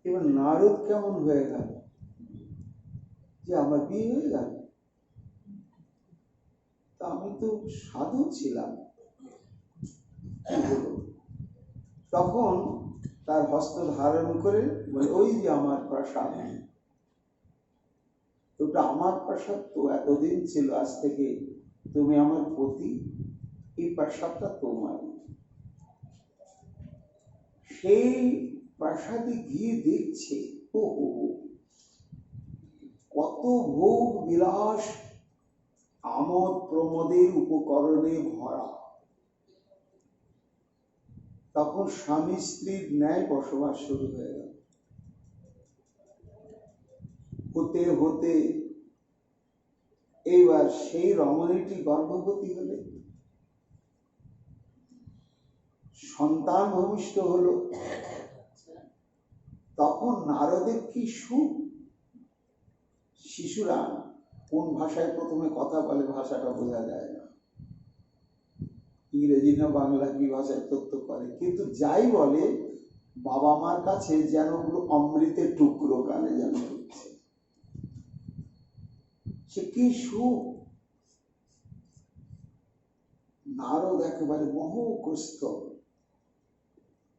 এবার নারদ কেমন হয়ে গেল যে আমার বিয়ে হয়ে গেল, তা আমি তো সাধু ছিলাম। তখন তার হস্ত ধারণ করে বলে, ওই যে আমার প্রাসাদ, ওটা আমার প্রাসাদ তো এতদিন ছিল, আজ থেকে তুমি আমার পতি, এই প্রাসাদটা তোমার। সেই প্রাসাদে গিয়ে দেখছে, ও কত ভোগ বিলাস আমোদ প্রমোদের উপকরণে ভরা। তখন স্বামী স্ত্রীর ন্যায় বসবাস শুরু হয়ে গেল। হতে হতে এইবার সেই রমণীটি গর্ভবতী হলে, সন্তান ভূমিষ্ঠ হলো। তখন নারদের কি সুখ। শিশুরা কোন ভাষায় প্রথমে কথা বলে ভাষাটা বোঝা যায় না, ইংরেজি না বাংলা কি ভাষায় তথ্য করে, কিন্তু যাই বলে বাবা মার কাছে যেন অমৃতের টুকরো কানে যেন হচ্ছে। সে কি সুখ। নারদ একেবারে মোহগ্রস্ত।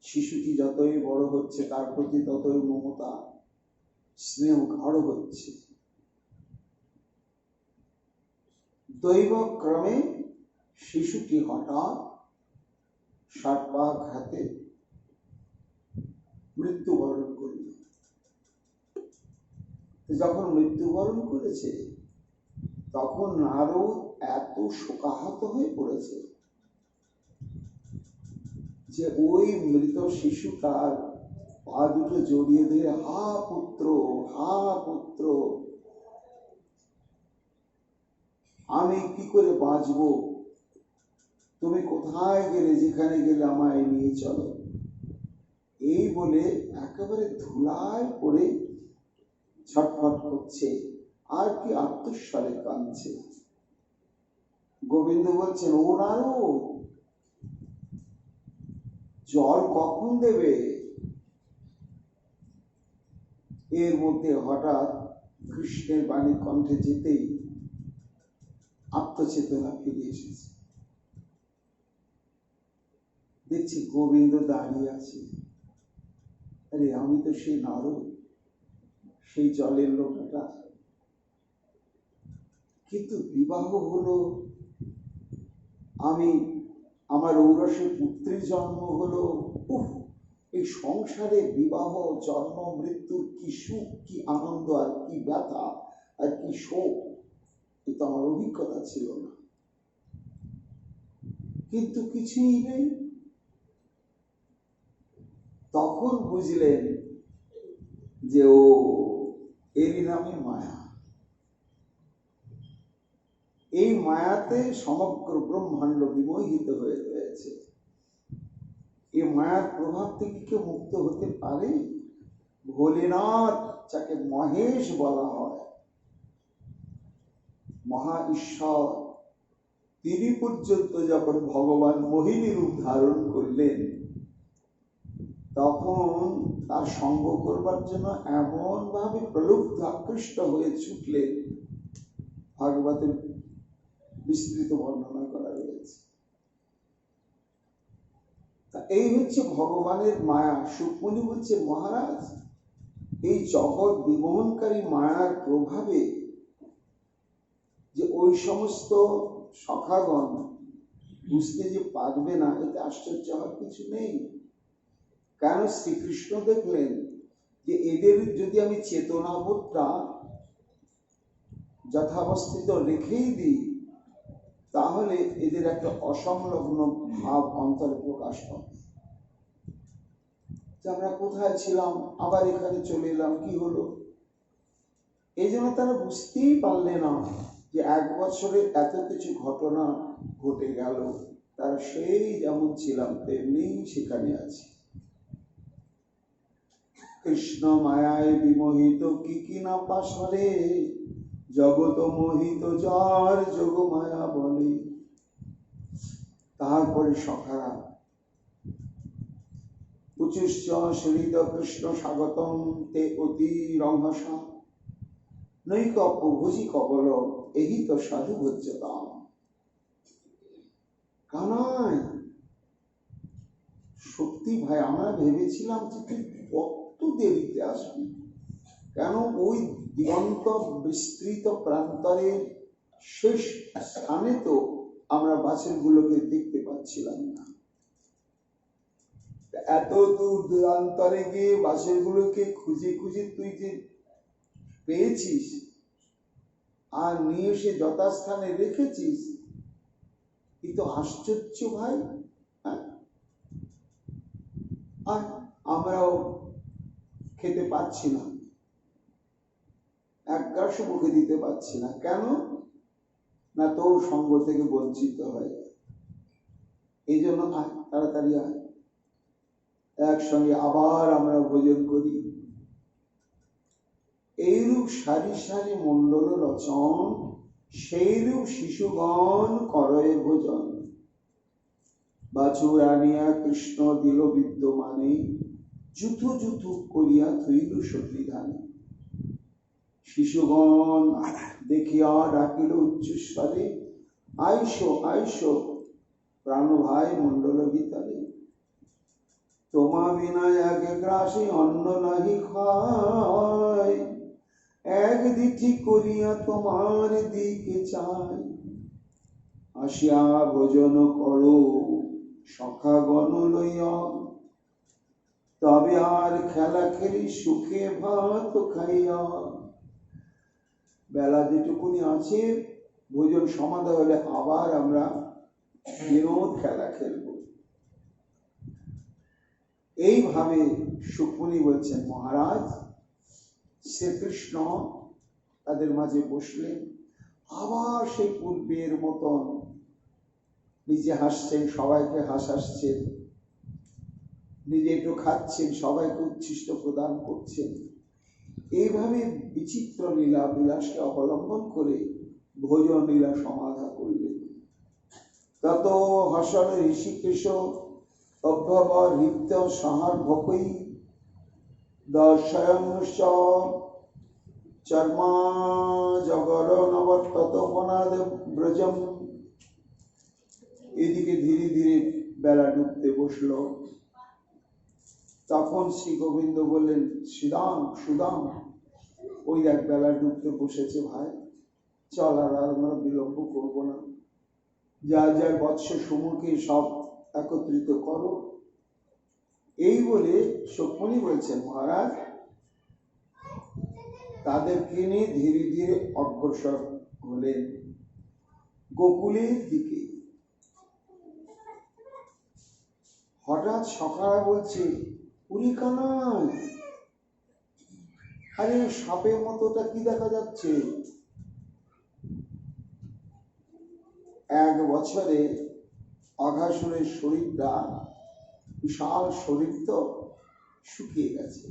শিশুটি যতই বড় হচ্ছে তার প্রতি ততই মমতা স্নেহ গাঢ় হচ্ছে। দৈবক্রমে শিশুটি হঠাৎ সর্পাঘাতে মৃত্যুবরণ করল। যখন মৃত্যুবরণ করেছে তখন নারদ এত শোকাহত হয়ে পড়েছে যে ওই মৃত শিশুটার পা দুটো জড়িয়ে দিয়ে, হা পুত্র, হা পুত্র, আমি কি করে বাঁচব, তুমি কোথায় গেলে, যেখানে গেলে আমায় নিয়ে চলো, এই বলে একেবারে ধুলায় পড়ে ছটফট করছে, আর কি আত্মস্বরে কাঁদছে। গোবিন্দ বলছেন, ও নারদ, জল কখন দেবে? এর মধ্যে হঠাৎ কৃষ্ণের বাণী কণ্ঠে যেতেই আত্মচেতনা ফিরে এসেছে। দেখছি গোবিন্দ দাঁড়িয়ে আছে। আরে আমি তো সেই নারদ, সেই জলের লোকটা, কিন্তু বিবাহ হলো, আমি আমার ঔরসে পুত্রের জন্ম হলো, উফ, এই সংসারে বিবাহ জন্ম মৃত্যুর কি সুখ, কি আনন্দ, আর কি ব্যথা, আর কি শোক, এটা আমার অভিজ্ঞতা ছিল না। কিন্তু কিছুই নেই। তখন বুঝলেন যে ও এরই নামে মায়া। এই মায়াতে সমগ্র ব্রহ্মাণ্ড বিমোহিত হয়ে রয়েছে। এই মায়ার প্রভাব থেকে কেউ মুক্ত হতে পারে? ভোলেনাথ, যাকে মহেশ বলা হয়, মহা ঈশ্বর, তিনি পর্যন্ত যখন ভগবান মোহিনী রূপ ধারণ করলেন, তখন তার সঙ্গ করবার জন্য এমন ভাবে প্রলুব্ধ আকৃষ্ট হয়ে ছুটলেন, ভাগবতের বিস্তৃত বর্ণনা করা রয়েছে। তা এই হচ্ছে ভগবানের মায়া। সুকমণি বলছে, মহারাজ, এই জগৎ বিমোহনকারী মায়ার প্রভাবে যে ওই সমস্ত সখাগণ বুঝতে যে পারবে না, এতে আশ্চর্য হওয়ার কিছু নেই। কেন? শ্রীকৃষ্ণ দেখলেন যে এদের যদি আমি চেতনাবোধটা যথাবস্থিত রেখেই দিই, তাহলে এদের একটা অসংলগ্ন ভাব অন্তরে প্রকাশ পাবে। আমরা কোথায় ছিলাম, আবার এখানে চলে এলাম, কি হলো? এই জন্য তারা বুঝতেই পারলে না যে 1 বছরে এত কিছু ঘটনা ঘটে গেল। তারা সেই যেমন ছিলাম তেমনি সেখানে আছে। কৃষ্ণ মায়ায় বিমোহিত কি কি না পাশরে, জগত মোহিত যার যোগ মায়া বলে। তারপরে সখারা উচ্চ শ্রীদ কৃষ্ণ স্বাগতম তে অতি রঙ্গসা নৈক প্রভুজি কবল এই তো সাধু ভোজ্যতাম। কানাই, সত্যি ভাই, আমরা ভেবেছিলাম যে তুই কত দেরিতে আসবি। কেন? ওই দিগন্ত বিস্তৃত প্রান্তরের শেষ স্থানে তো আমরা বাছুরগুলোকে দেখতে পাচ্ছিলাম না। এত দূর দূরান্তরে গিয়ে বাছুরগুলোকে খুঁজে খুঁজে তুই যে পেয়েছিস আর নিয়ে এসে যথাস্থানে রেখেছিস, এ তো আশ্চর্য ভাই। আর আমরাও খেতে পাচ্ছি না, এক গ্রাসও মুখে দিতে পারছি না। কেন? না তোর সঙ্গ থেকে বঞ্চিত হয়। এই জন্য তাড়াতাড়ি আয়, একসঙ্গে আবার আমরা ভোজন করি। এইরূপ সারি সারি মণ্ডল রচন, সেইরূপ শিশুগণ করয়ে ভোজন। বাছুর আনিয়া কৃষ্ণ দিল বিদ্যমানে, জুথু জুথু করিয়া থইল সতীধানে। শিশুগণ দেখিয়া ডাকিল উচ্চস্বরে, আইসো আইসো প্রাণ ভাই মণ্ডল ভিতরে। তোমা বিনা এক গ্রাসে অন্ন নাহি খায়, এক দিঠি করিয়া তোমার দিকে চাই। আসিয়া ভোজন করো সখাগণ লইয়া, তবে আর খেলা খেলি সুখে ভাত খাইয়া। বেলা যেটুকুনি আছে, ভোজন সমাধা হলে আবার আমরা বিনোদ খেলা খেলব। এইভাবে সুকমণি বলছেন, মহারাজ, শ্রীকৃষ্ণ তাদের মাঝে বসলেন। আবার সেই পূর্বের মতন নিজে হাসছেন, সবাইকে হাসাচ্ছেন, নিজে একটু খাচ্ছেন, সবাইকে উচ্ছিষ্ট প্রদান করছেন। এইভাবে বিচিত্র লীলা বিলাসকে অবলম্বন করে ভোজন লীলা সমাধা করলেন। তত হসন ঋষিকেশ অভ্যব হৃত্য সাহার ভকই, দর্শয়ং চর্মা জগর নবতত বনাদ ব্রজম। এদিকে ধীরে ধীরে বেলা ডুবতে বসল। তখন শ্রী গোবিন্দ বললেন, সুদাম সুদাম, ওই এক বেলা ডুবতে বসেছে ভাই, চল আর আমরা বিলম্ব করবো না। যার যার বৎস সমূহকে সব একত্রিত করো। এই বলে সক্ষণী বলছেন, মহারাজ তাদেরকে নিয়ে ধীরে ধীরে অগ্রসর হলেন গোকুলের দিকে। হঠাৎ সখারা বলছে, উনি কানাই, আরে সাপের মতোটা কি দেখা যাচ্ছে? 1 বছরে অঘাসুরের শরীরটা, বিশাল শরীর তো শুকিয়ে গেছে,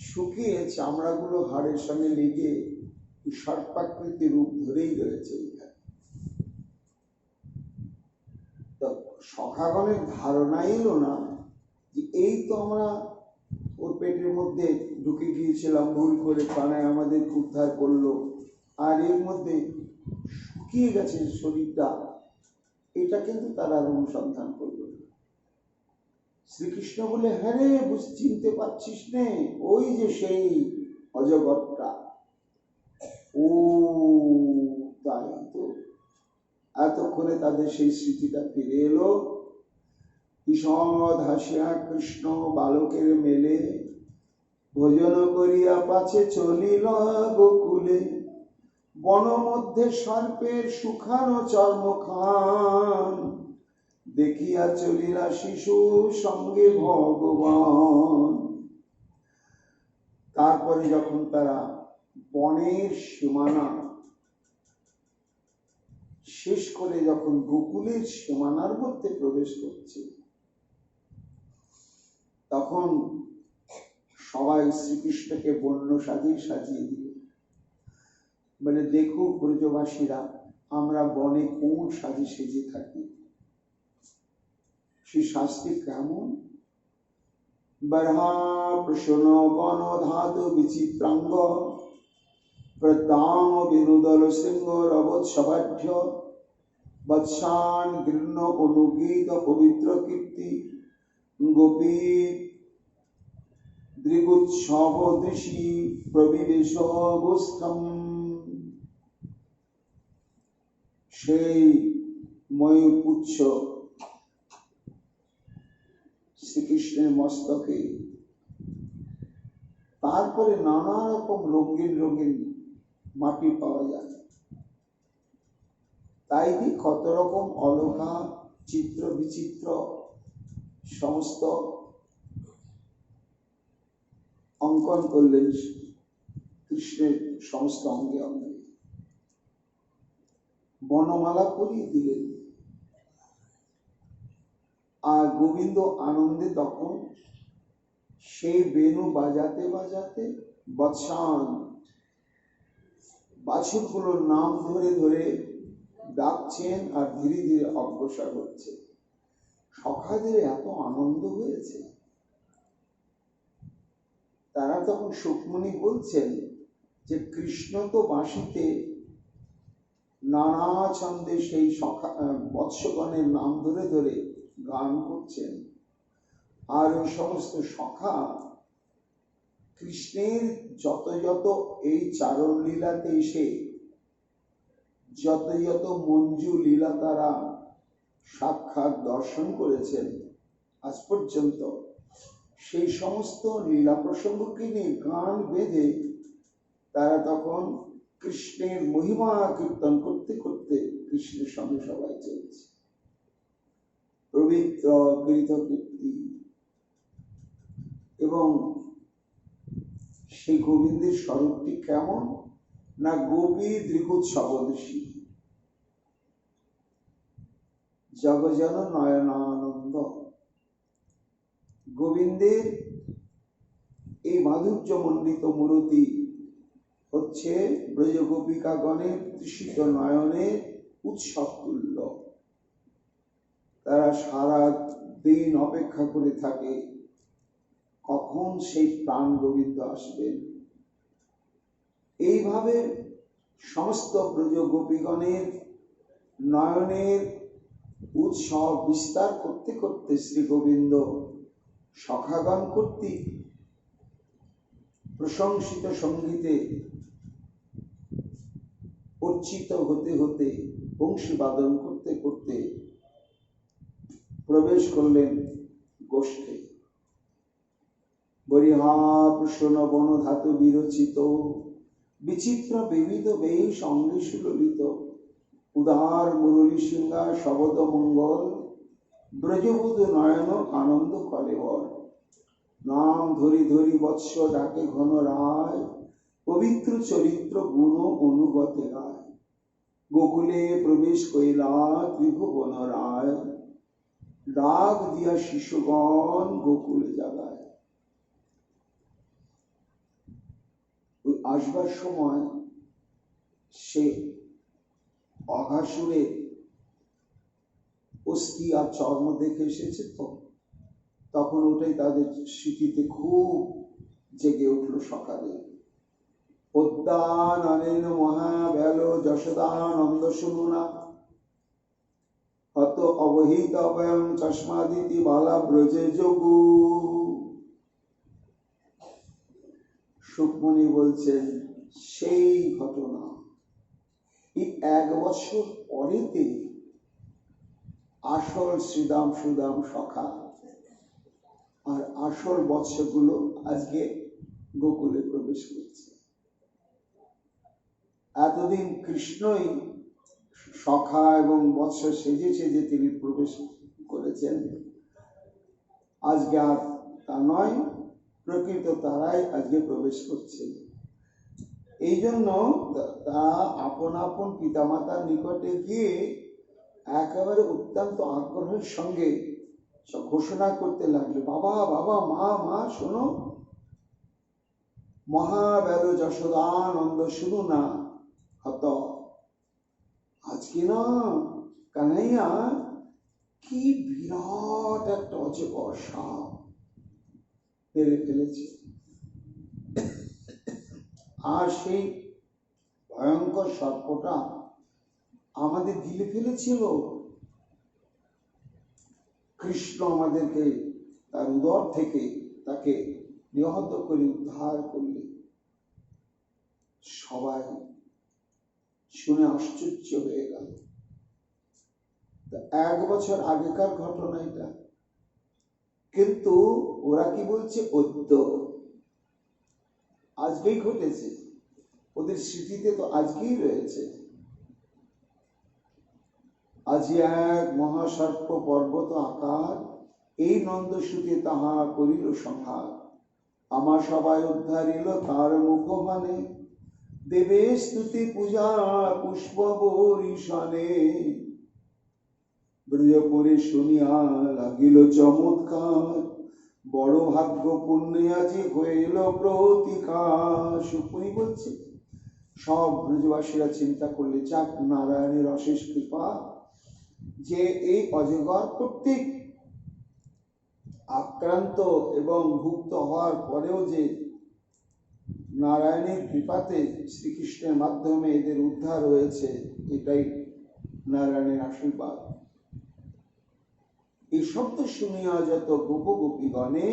শুকিয়ে চামড়াগুলো হাড়ের সঙ্গে লেগে সর্পাকৃতি রূপ ধরেই রয়েছে। সখাগণের ধারণা এলো না যে এই তো আমরা ওর পেটের মধ্যে ঢুকে গিয়েছিলাম ভুল করে, কানায় আমাদের উদ্ধার করলো, আর এর মধ্যে শুকিয়ে গেছে শরীরটা। এটা কিন্তু তারা অনুসন্ধান করলো। শ্রীকৃষ্ণ বলে, হ্যাঁ রে, চিনতে পারছিস নে, ওই যে সেই অজগরটা। ও তাই তো। এতক্ষণে তাদের সেই স্মৃতিটা ফিরে এলো। ঈষৎ হাসিয়া কৃষ্ণ বালকের মেলে ভোজন করিয়া পাছে চলিল গোকুলে। বন মধ্যে সর্পের শুকানো চর্ম খান দেখিয়া চলিলা শিশু সঙ্গে ভগবান। তারপরে যখন তারা বনের সীমানা শেষ করে যখন গোকুলের সীমানার মধ্যে প্রবেশ করছে, তখন সবাই শ্রীকৃষ্ণকে বন্য সাজিয়ে দিল। বলে, দেখো ব্রজবাসীরা, আমরা বনে কোন সাজে সেজে থাকি, সেই শাস্তি কেমন। বর্হা প্রসন্ন বন ধাতু বিচিত্রাঙ্গ প্রদাম বিনোদল সিংহ রবোৎসবাঢ্য বৎসান গৃহ্ণ অনুগীত পবিত্র কীর্তি গোপী দৃগুৎসব দৃশি প্রবিবেশ গোষ্ঠম। সেই ময়ূরপুচ্ছ শ্রীকৃষ্ণের মস্তকে, তারপরে নানা রকম রঙিন রঙিন মাটি পাওয়া যায়। তাই কি কত রকম অলঙ্কা চিত্র বিচিত্র সমস্ত অঙ্কন করলেন কৃষ্ণের সমস্ত অঙ্গে অঙ্গে, বনমালা পরিয়ে দিলেন। আর গোবিন্দ আনন্দে তখন সেই বেণু বাজাতে বাজাতে বৎসান বাছুরগুলোর নাম ধরে ধরে ডাকছেন আর ধীরে ধীরে অগ্রসর হচ্ছে। সখাদের এত আনন্দ হয়েছে, তারা তখন সুকমণি বলছেন যে কৃষ্ণ তো বাঁশিতে নানা ছন্দে সেই বৎসগণের নাম ধরে ধরে গান করছেন, আর ওই সমস্ত সখা কৃষ্ণের যত যত এই চারণ লীলাতে এসে যত যত মঞ্জু লীলা তারা সাক্ষাৎ দর্শন করেছেন আজ পর্যন্ত, সেই সমস্ত লীলা প্রসঙ্গকে নিয়ে গান বেঁধে তারা তখন কৃষ্ণের মহিমা কীর্তন করতে করতে কৃষ্ণের সঙ্গে সবাই চলছে। পবিত্র কৃত কীর্তি এবং সেই গোবিন্দের স্বরূপটি কেমন না, গোপী দৃগুৎসবদৃশি জগজন নয়নানন্দ। গোবিন্দের এই মাধুর্যমণ্ডিত মূরতি হচ্ছে ব্রজগোপিকাগণের তৃষিত নয়নের উৎসব তুল্য। তারা সারা দিন অপেক্ষা করে থাকে কখন সেই প্রাণ গোবিন্দ আসবেন। এইভাবে সমস্ত ব্রজগোপীগণের নয়নের উৎসব বিস্তার করতে করতে শ্রী গোবিন্দ সখাগণ কর্তৃক প্রশংসিত সঙ্গীতে অর্চিত হতে হতে বংশী বাদন করতে করতে প্রবেশ করলেন গোষ্ঠে। বরিহাভূষণ বন ধাতু বিরচিত, বিচিত্র বিবিধ বেশ অঙ্গে সুললিত, উদার মুরলী সিংহা শবদ মঙ্গল, ব্রজবধূ নয়ন আনন্দ কলেবর। নাম ধরি ধরি বৎস ডাকে ঘন রায়, পবিত্র চরিত্র গুণ অনুগতে গায়। গোকুলে প্রবেশ কইলা ত্রিভুবন রায়, ডাক দিয়া শিশুগণ গোকুলে জাগায়। ওই আসবার সময় সে অঘাসুরে অস্থি আর চর্ম দেখে এসেছে, তো তখন ওটাই তাদের স্মৃতিতে খুব জেগে উঠল। সকালে উদ্যান মহাবেল যশোদানন্দ শুনুনা, হত অবহিত অবয়ং চশমাদিতি বালা ব্রজে যোগু। সুকমণি বলছেন সেই ঘটনা এই 1 বছর পরেতে আসল শ্রীদাম সুদাম সখা আর আসল বৎসগুলো আজকে গোকুলে প্রবেশ করছে। এতদিন কৃষ্ণই সখা এবং বৎস সেজে সেজে তিনি প্রবেশ করেছেন, আজকে আর তা নয়, প্রকৃত তারাই আজকে প্রবেশ করছে। এই জন্য তারা আপন আপন পিতামাতার নিকটে গিয়ে একেবারে অত্যন্ত আগ্রহের সঙ্গে ঘোষণা করতে লাগলো, বাবা বাবা মা মা শোনো, মহাবেল যশোদানন্দ শুনো না, হত আজকে না কানাইয়া কি বিরাট একটা অজগর সাপ পেরে ফেলেছে। আর সেই ভয়ঙ্কর সর্পটা আমাদের গিলে ফেলেছিল। কৃষ্ণ আমাদেরকে তার উদর থেকে তাকে নিহত করে উদ্ধার করলে। সবাই শুনে আশ্চর্য হয়ে গেল। 1 বছর আগেকার ঘটনা এটা, কিন্তু ওরা কি বলছে অদ্য, আজকেই ঘটেছে, ওদের স্মৃতিতে তো আজকেই রয়েছে। আজি এক মহাসর্প পর্বত আকার, এই নন্দসুতে তাহা করিল সংহার। আমার সবাই উদ্ধারিল তার মুখবাণে, দেবে স্তুতি পূজা পুষ্প বরিশানে। ব্রজপুরে শুনিয়া লাগিল চমৎকার, বড় ভাগ্য পুণ্যে আজি হইল প্রতিকার। সুকমণি বলছে সব ব্রজবাসীরা চিন্তা করলে, যাক নারায়ণের অশেষ কৃপা যে এই অজগর কর্তৃক আক্রান্ত এবং ভুক্ত হওয়ার পরেও যে নারায়ণের কৃপাতে শ্রীকৃষ্ণের মাধ্যমে এদের উদ্ধার হয়েছে, এটাই নারায়ণের আশীর্বাদ। এই শব্দ শুনিয়া যত গোপ গোপীগণে,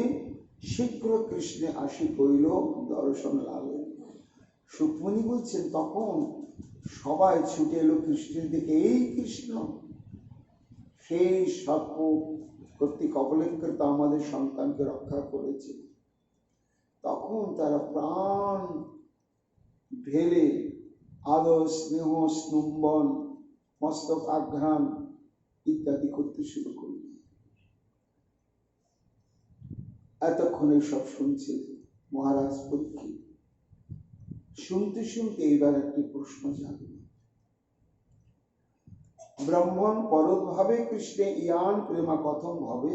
শীঘ্র কৃষ্ণে আসি কইল দর্শন লাভে। সুকমণি বলছেন তখন সবাই ছুটে এলো কৃষ্ণের দিকে। এই কৃষ্ণ সেই সর্প কর্তৃক অবলঙ্কিত আমাদের সন্তানকে রক্ষা করেছে। তখন তারা প্রাণ ঢেলে আদর স্নেহ স্নুম্বন মস্তক আঘ্রাণ ইত্যাদি করতে শুরু করল। এতক্ষণে সব শুনছে মহারাজ পরীক্ষিত। শুনতে শুনতে এইবার একটি প্রশ্ন জাগল, ব্রাহ্মণ পরোদ্ভাবে কৃষ্ণে ইয়ান প্রেমা কথম ভাবে,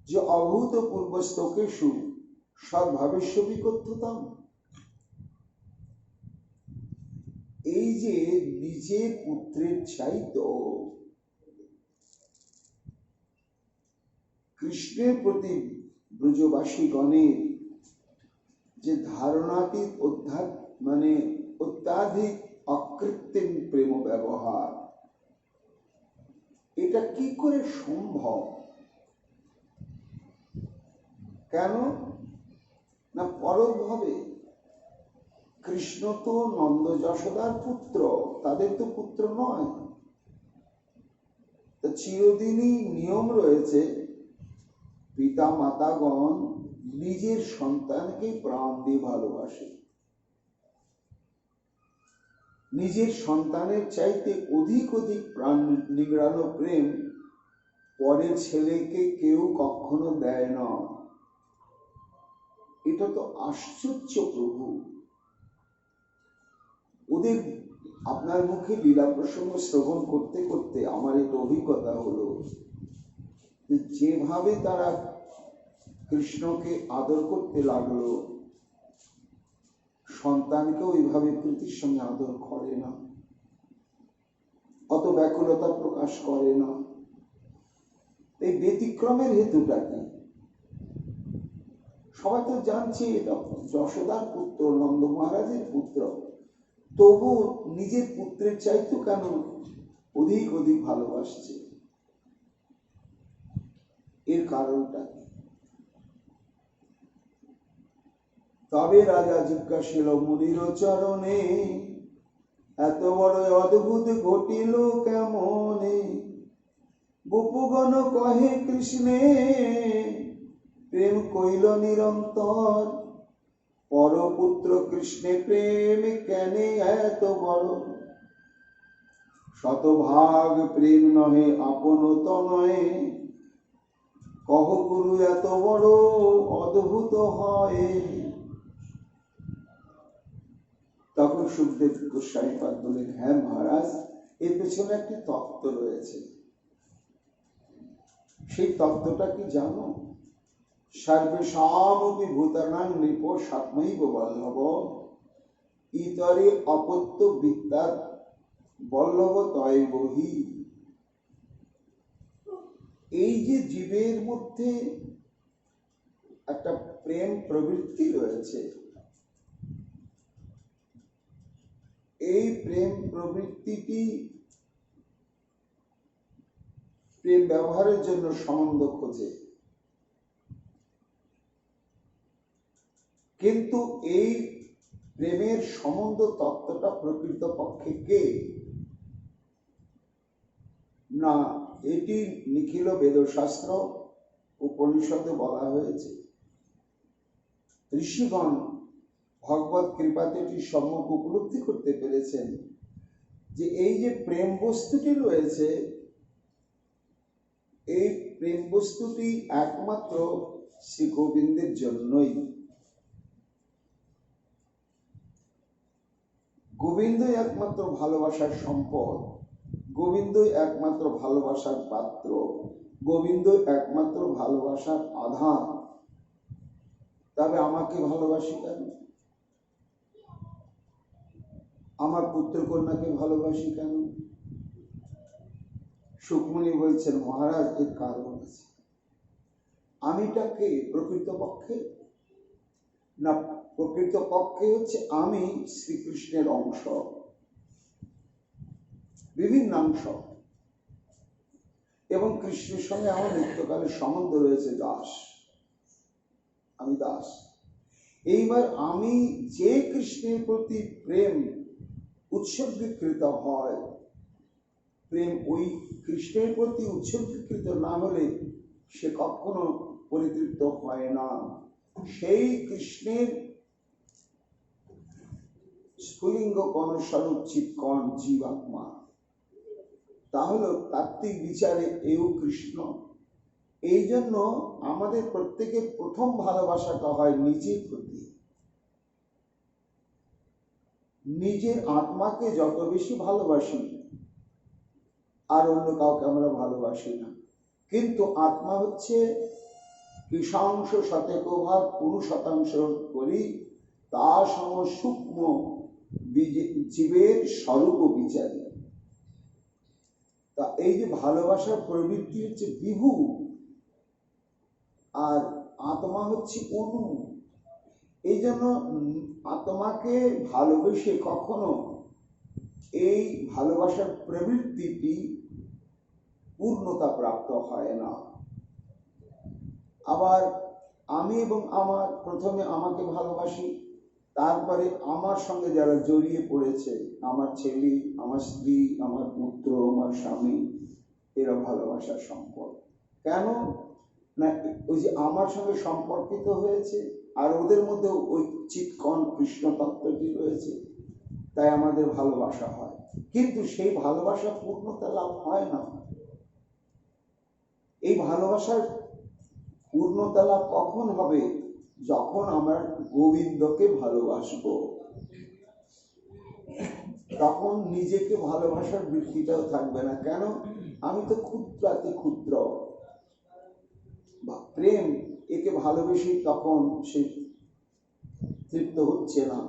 যে অভূতপূর্ব স্তোকেষু সদ্ভাবেশ্য বিকথ্যতাম। এই যে নিজের পুত্রের চাইতো কৃষ্ণের প্রতি ব্রজবাসী গণের যে ধারণাতীত অত্যাধিক অকৃত্রিম প্রেম ব্যবহার, এটা কি করে সম্ভব? কেন না, পরোক্ষভাবে কৃষ্ণ তো নন্দ যশোদার পুত্র, তাদের তো পুত্র নয়। তো চিরদিনই নিয়ম রয়েছে, পিতা মাতাগণ নিজের সন্তানকে প্রাণ দিয়ে ভালোবাসে। নিজের সন্তানের চাইতে অধিক অধিক প্রাণ নিংড়ানো প্রেম পরের ছেলেকে কেউ কখনো দেয় না। এটা তো আশ্চর্য প্রভু। ওদের আপনার মুখে লীলা প্রসঙ্গ শ্রবণ করতে করতে আমার একটা অভিজ্ঞতা হলো, যেভাবে তারা কৃষ্ণকে আদর করতে লাগলো, সন্তানকে ওইভাবে প্রীতির সঙ্গে আদর করে না, অত ব্যাকুলতা প্রকাশ করে না। এই ব্যতিক্রমের হেতুটা কি? সবাই তো জানছে এটা যশোদার পুত্র, নন্দ মহারাজের পুত্র, তবু নিজের পুত্রের চাইতো কেন অধিক অধিক ভালোবাসছে? এর কারণটা কি? তবে রাজা জিজ্ঞাসিল মুনির চরণে, এত বড় অদ্ভুত ঘটিল কেমনে? বপুগণ কহে কৃষ্ণে প্রেম কইল নিরন্তর, পরপুত্র কৃষ্ণে প্রেম কেনে এত বড়? শতভাগ প্রেম নহে আপন তনয়ে, কহ গুরু এত বড় অদ্ভুত হয়? তখন সুখদেব গোস্বামী পাদ বলেন, হ্যাঁ মহারাজ, এর পেছনে একটি তত্ত্ব রয়েছে। সেই তত্ত্বটা কি জানো? সর্বেষামপি ভূতানাং নৃপ সাত্মৈব বল্লভ, ইতরে অপত্য বিদ্যাৎ বল্লভ তয়বহি। এই যে জীবের মধ্যে একটা প্রেম প্রবৃত্তি রয়েছে, এই প্রেম প্রবৃত্তিটি প্রেম ব্যবহারের জন্য সম্বন্ধ খোঁজে, কিন্তু এই প্রেমের সম্বন্ধ তত্ত্বটা প্রকৃত পক্ষে কে? না, এটি নিখিল বেদশাস্ত্র উপনিষদে বলা হয়েছে। ঋষিগণ ভগবত কৃপাতে এটি সম্যক উপলব্ধি করতে পেরেছেন যে এই যে প্রেম বস্তুটি রয়েছে, এই প্রেম বস্তুটি একমাত্র শ্রী গোবিন্দের জন্যই। গোবিন্দই একমাত্র ভালোবাসার সম্পদ, গোবিন্দই একমাত্র ভালোবাসার পাত্র, গোবিন্দই একমাত্র ভালোবাসার আধার। তবে আমাকে ভালোবাসি কেন? আমার পুত্র কন্যাকে ভালোবাসি কেন? সুকমণি বলছেন, মহারাজ এর কারণ আছে। আমিটাকে প্রকৃত পক্ষে না, প্রকৃত পক্ষে হচ্ছে আমি শ্রীকৃষ্ণের অংশ, বিভিন্ন অংশ, এবং কৃষ্ণের সঙ্গে আমার নিত্যকালের সম্বন্ধ রয়েছে দাস, আমি দাস। এইবার আমি যে কৃষ্ণের প্রতি প্রেম উৎসর্গীকৃত হয়, প্রেম ওই কৃষ্ণের প্রতি উৎসর্গীকৃত না হলে সে কখনো পরিতৃপ্ত হয় না। সেই কৃষ্ণের স্ফুলিঙ্গ কণস্বরূপ চিৎকণ জীবাত্মা, তাহলে তাত্ত্বিক বিচারে এও কৃষ্ণ। এই জন্য আমাদের প্রত্যেকের প্রথম ভালোবাসাটা হয় নিজের প্রতি। নিজের আত্মাকে যত বেশি ভালোবাসি, আর অন্য কাউকে আমরা ভালোবাসি না। কিন্তু আত্মা হচ্ছে কৃষাংশ শতকভাগ 50% করি, তা সম সূক্ষ্ম জীবের স্বরূপ বিচারে। তা এই যে ভালোবাসার প্রবৃত্তি হচ্ছে বিভু, আর আত্মা হচ্ছে অনু। এই জন্য আত্মাকে ভালোবেসে কখনো এই ভালোবাসার প্রবৃত্তিটি পূর্ণতা প্রাপ্ত হয় না। আবার আমি এবং আমার, প্রথমে আমাকে ভালোবাসি, তারপরে আমার সঙ্গে যারা জড়িয়ে পড়েছে, আমার ছেলে, আমার স্ত্রী, আমার পুত্র, আমার স্বামী, এরা ভালোবাসার সম্পর্ক। কেন না, ওই যে আমার সঙ্গে সম্পর্কিত হয়েছে আর ওদের মধ্যে ওই চিৎকন কৃষ্ণ তত্ত্বটি রয়েছে, তাই আমাদের ভালোবাসা হয়। কিন্তু সেই ভালোবাসা পূর্ণতা লাভ হয় না। এই ভালোবাসার পূর্ণতা লাভ কখন হবে? যখন আমরা গোবিন্দকে ভালোবাসবো, তখন নিজেকে ভালোবাসার বৃত্তিটাও থাকবে না। কেন? আমি তো ক্ষুদ্রাতি ক্ষুদ্র, প্রেম একে ভালোবেসে তখন সে তৃপ্ত হচ্ছে না।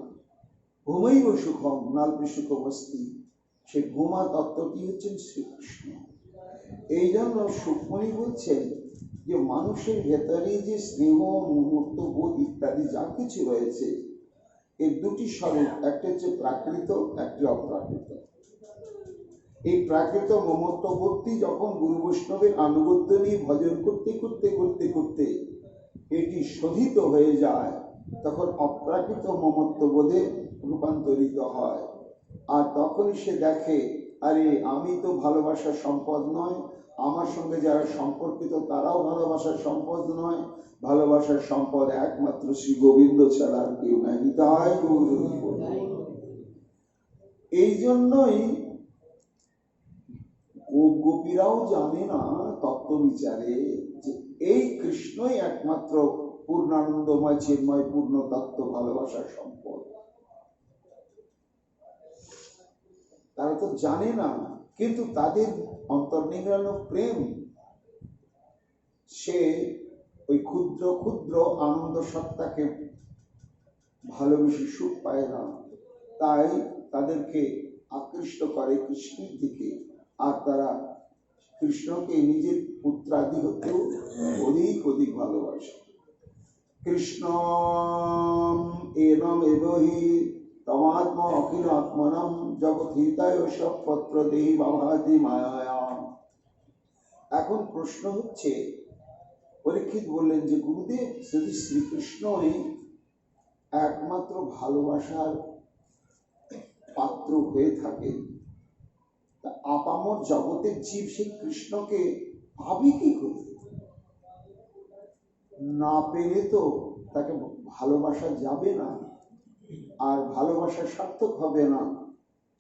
ঘুমৈব সুখম নাল্পি সুখমস্তি, সে ঘুমা তত্ত্বটি হচ্ছেন শ্রীকৃষ্ণ। এই জন্য সুখমণি বলছেন যে মানুষের ভেতরে যে স্নেহ, মমত্ববোধ ইত্যাদি যা কিছু রয়েছে, এই দুটি স্বরূপ, একটা হচ্ছে প্রাকৃত, একটি অপ্রাকৃত। এই প্রাকৃত মমত্ববোধটি যখন গুরু বৈষ্ণবের আনুগত্য নিয়ে ভজন করতে করতে করতে করতে এটি শোধিত হয়ে যায়, তখন অপ্রাকৃত মমত্ববোধে রূপান্তরিত হয়। আর তখনই সে দেখে, আরে আমি তো ভালোবাসার সম্পদ নয়, আমার সঙ্গে যারা সম্পর্কিত তারাও ভালোবাসার সম্পদ নয়, ভালোবাসার সম্পদ একমাত্র শ্রী গোবিন্দ ছাড়া আর কেউ নাই। তাই এই জন্যই গোপীরাও জানে না তত্ত্ব বিচারে যে এই কৃষ্ণই একমাত্র পূর্ণানন্দময় চিন্ময় পূর্ণ তত্ত্ব ভালোবাসার সম্পদ। তারা তো জানে না, কিন্তু তাদের অন্তর্নিহিত প্রেম সে ওই ক্ষুদ্র ক্ষুদ্র আনন্দ সত্তাকে ভালোবেসে সুখ পায় না, তাই তাদেরকে আকৃষ্ট করে কৃষ্ণের দিকে। আর তারা কৃষ্ণকে নিজের পুত্রাদি হতেও অধিক অধিক ভালোবাসে। কৃষ্ণ এনম এবহি তমাত্মা অখিল আত্মনম জগৎহিতায় সব পত্র দেহি বাভাতি মায়া। এখন প্রশ্ন হচ্ছে, পরীক্ষিত বললেন যে গুরুদেব, যদি শ্রীকৃষ্ণই একমাত্র ভালোবাসার পাত্র হয়ে থাকেন, তা আপামর জগতের জীব সেই কৃষ্ণকে পাবে কি করে? না পেলে তো তাকে ভালোবাসা যাবে না, আর ভালোবাসা সার্থক হবে না।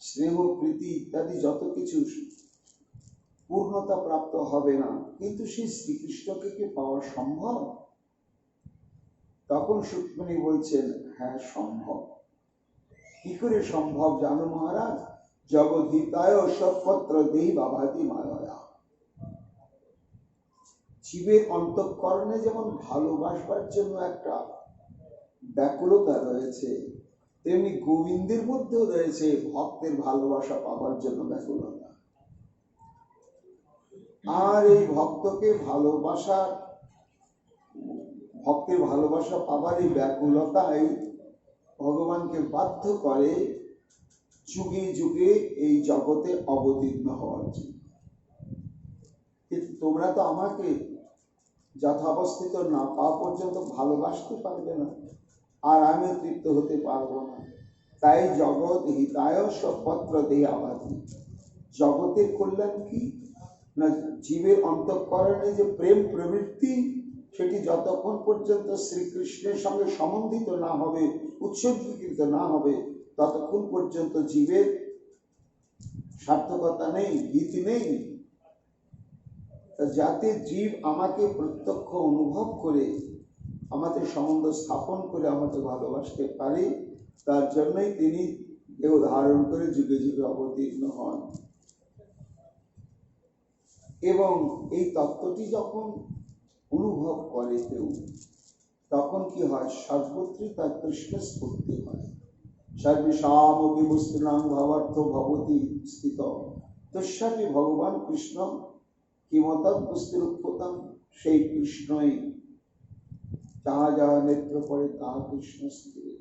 স্নেহ, প্রীতি ইত্যাদি যত কিছু পূর্ণতা প্রাপ্ত হবে না। কিন্তু সেই শ্রীকৃষ্ণকে কি পাওয়া সম্ভব? তখন সুখমণি বলছেন, হ্যাঁ সম্ভব। কি করে সম্ভব জানো মহারাজ? জগদ্হিতায় সব পত্র দেহি বাভাতি মায়া। জীবের অন্তঃকরণে যেমন ভালোবাসবার জন্য একটা ব্যাকুলতা রয়েছে, তেমনি গোবিন্দের মধ্যেও রয়েছে ভক্তের ভালোবাসা পাবার জন্য ব্যাকুলতা। আর এই ভক্তের ভালোবাসা পাবার এই ব্যাকুলতাই ভগবানকে বাধ্য করে যুগে যুগে এই জগতে অবতীর্ণ হওয়ার জন্য। কিন্তু তোমরা তো আমাকে যথাবস্থিত না পাওয়া পর্যন্ত ভালোবাসতে পারবে না, আর আমি তৃপ্ত হতে পারবো না। তাই জগৎ হিতায় সব পত্র দেহে আবাদি। জগতের কল্যাণ কি না, জীবের অন্তঃকরণে যে প্রেম প্রবৃত্তি, সেটি যতক্ষণ পর্যন্ত শ্রীকৃষ্ণের সঙ্গে সম্বন্ধিত না হবে, উৎসর্গীকৃত না হবে, ততক্ষণ পর্যন্ত জীবের সার্থকতা নেই, ভীতি নেই। যাতে জীব আমাকে প্রত্যক্ষ অনুভব করে, আমাদের সম্বন্ধ স্থাপন করে আমাকে ভালোবাসতে পারে, তার জন্যই তিনি দেহ ধারণ করে যুগে যুগে অবতীর্ণ হন। এবং এই তত্ত্বটি যখন অনুভব করে কেউ, তখন কি হয়? সর্বত্রই তার কৃষ্ণ স্ফূর্তি হয়। সর্বেষামপি বস্তুনাং ভাবার্থ ভবতি স্থিত তস্যাপি ভগবান কৃষ্ণ কিমতৎ বস্তুর উৎপত্তম। সেই কৃষ্ণই, যাহা যাহা নেত্র পড়ে তাহা কৃষ্ণ স্থির।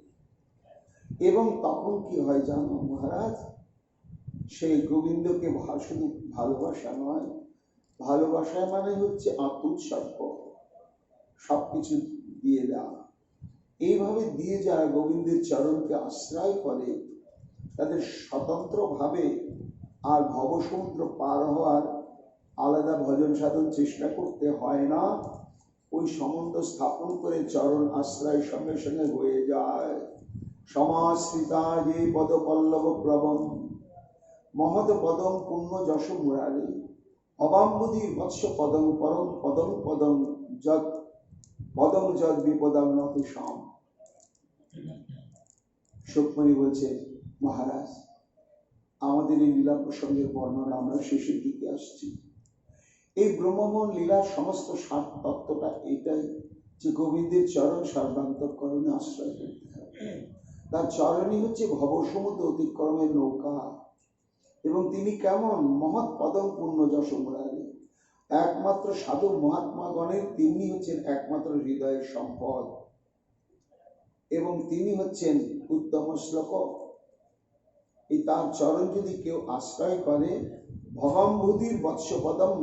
এবং তখন কি হয় জানো মহারাজ? সেই গোবিন্দকে শুধু ভালোবাসা নয়, ভালোবাসা মানে হচ্ছে আত্মোৎসর্গ, সবকিছু দিয়ে দেওয়া। এইভাবে দিয়ে যারা গোবিন্দের চরণকে আশ্রয় করে, তাদের স্বতন্ত্রভাবে আর ভবসমুদ্র পার হওয়ার আলাদা ভজন সাধন চেষ্টা করতে হয় না, ওই সম্বন্ধ স্থাপন করে চরণ আশ্রয় সঙ্গে সঙ্গে হয়ে যায়। সমাশ্রিতা যে পদ পল্লব প্লবম মহৎ পদম পূর্ণ যশ মুরারি অবাম্বুদির বৎস পদম পরম পদম পদম যদ পদম যদ বিপদম নতি সাম। সুকমণি বলছে, মহারাজ আমাদের এই লীলা প্রসঙ্গের বর্ণনা আমরা শেষের দিকে আসছি। এই ব্রহ্মমোহন লীলার সমস্ত সার তত্ত্বটা এটাই যে গোবিন্দের চরণ সর্বান্তঃকরণে আশ্রয় করতে হবে। তার চরণই হচ্ছে ভবসমুদ্র অতিক্রমের নৌকা। এবং তিনি কেমন মহৎ পদম পূর্ণ যশ মুরারি, একমাত্র সাধু মহাত্মাগণের তিনি হচ্ছেন একমাত্র হৃদয়ের সম্পদ এবং তিনি হচ্ছেন উত্তম শ্লোক। এই তার চরণ যদি কেউ আশ্রয় করে, ভবাম্বুধির বৎসপদম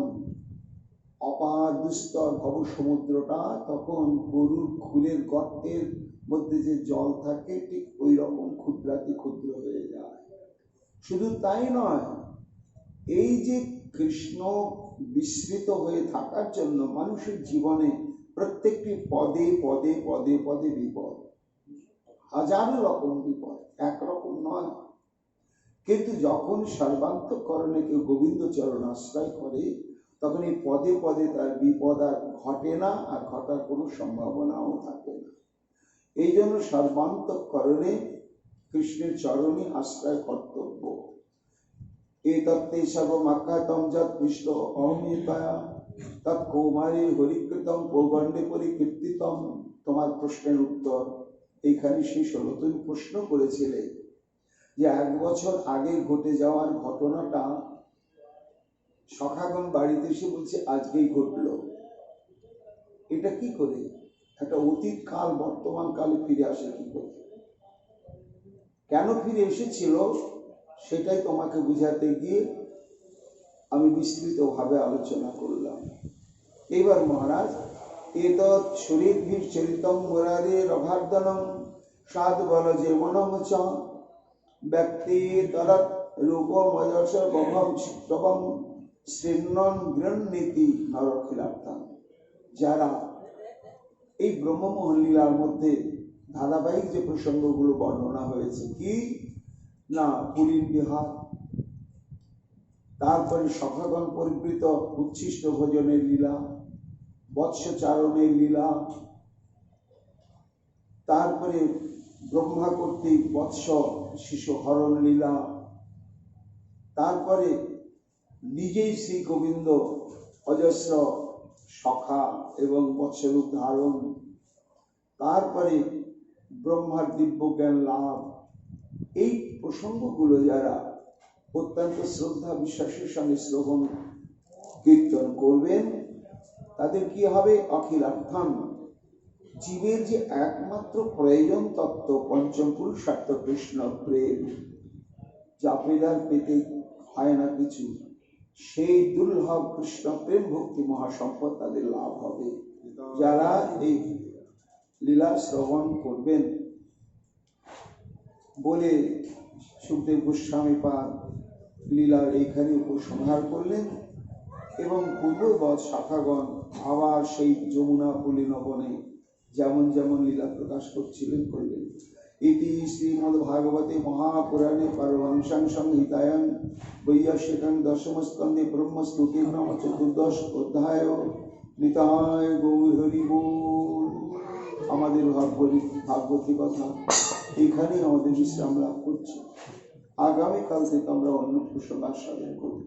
অপার দুস্তর ভব সমুদ্রটা তখন গরুর খুরের গর্তের মধ্যে যে জল থাকে ঠিক ওই রকম ক্ষুদ্রাতি ক্ষুদ্র হয়ে যায়। শুধু তাই নয়, এই যে কৃষ্ণ বিস্মৃত হয়ে থাকার জন্য মানুষের জীবনে প্রত্যেকটি পদে পদে পদে পদে বিপদ, হাজারো রকম বিপদ, একরকম নয়। কিন্তু যখন সর্বান্তঃকরণে কেউ গোবিন্দ চরণ আশ্রয় করে, তখন এই পদে পদে তার বিপদ আর ঘটে না, আর ঘটার কোনো সম্ভাবনাও থাকে না। এই জন্য সর্বান্তঃকরণে কৃষ্ণের চরণে আশ্রয় কর্তব্য। এই তত্ত্বে সর্বমাখ্যাতম যৎ কৃষ্ণ অহমিতায়া তৎ কৌমারে হরিকৃতম পৌগণ্ডে পরিকীর্তিতম। তোমার প্রশ্নের উত্তর এইখানে শেষ হলো। তুমি প্রশ্ন করেছিলে যে 1 বছর আগে ঘটে যাওয়ার ঘটনাটা সখাগণ বাড়িতে এসে বলছে আজকেই ঘটলো। এটা কি করে একটা অতীত কাল বর্তমান কালে ফিরে আসে কি করে? কেন ফিরে এসেছিল সেটাই তোমাকে বুঝাতে গিয়ে আমি বিস্তৃতভাবে আলোচনা করলাম। এবার মহারাজ, এতৎ শরীরভির চরিতম মুরারে রঘার্দনম সাধ বল যে মনম চ ব্যক্তি তরৎ রূপময়স বভম চিত্তবম শ্রীনন গৃহনীতি নরখিলার্থাম। যারা এই ব্রহ্মমোহন লীলার মধ্যে ধারাবাহিক যে প্রসঙ্গগুলো বর্ণনা হয়েছে, কি না পুরীর বিহার, তারপরে সখাগণ পরিবৃত উচ্ছিষ্ট ভোজনের লীলা, বৎসচারণের লীলা, তারপরে ব্রহ্মা কর্তৃক বৎস শিশু হরণ লীলা, তারপরে নিজেই শ্রী গোবিন্দ অজস্র সখা এবং বৎসরূপ ধারণ, তারপরে ব্রহ্মার দিব্য জ্ঞান লাভ। এই প্রসঙ্গগুলো যারা অত্যন্ত শ্রদ্ধা বিশ্বাসের সঙ্গে শ্রবণ কীর্তন করবেন, তাদের কি হবে? অখিলার্থাম, জীবের যে একমাত্র প্রয়োজন তত্ত্ব পঞ্চম পুরুষার্থ কৃষ্ণ প্রেম, যা পেদার পেতে হয় না কিছু, সেই দুর্লভ কৃষ্ণ প্রেম ভক্তি মহাসম্পদ তাদের লাভ হবে যারা এই লীলা শ্রবণ করবেন বলে সুখদেব গোস্বামী পাদ লীলার এইখানে উপসংহার করলেন। এবং পূর্ববৎ শাখাগণ আবার সেই যমুনা পুলিনবনে যেমন যেমন লীলা প্রকাশ করছিলেন করলেন। ইতি শ্রীমদ্ ভাগবতে মহাপুরাণে পারমহংসাং সংহিতায়াং বৈয়াসিকাং দশম স্কন্ধে ব্রহ্মস্তুতি নাম 14 অধ্যায়। নিতায় গৌর হরি বল। আমাদের ভাগবতী কথা এইখানেই আমাদের বিশ্রাম লাভ করছে। আগামীকাল থেকে আমরা অন্য প্রসঙ্গ আস্বাদন করব।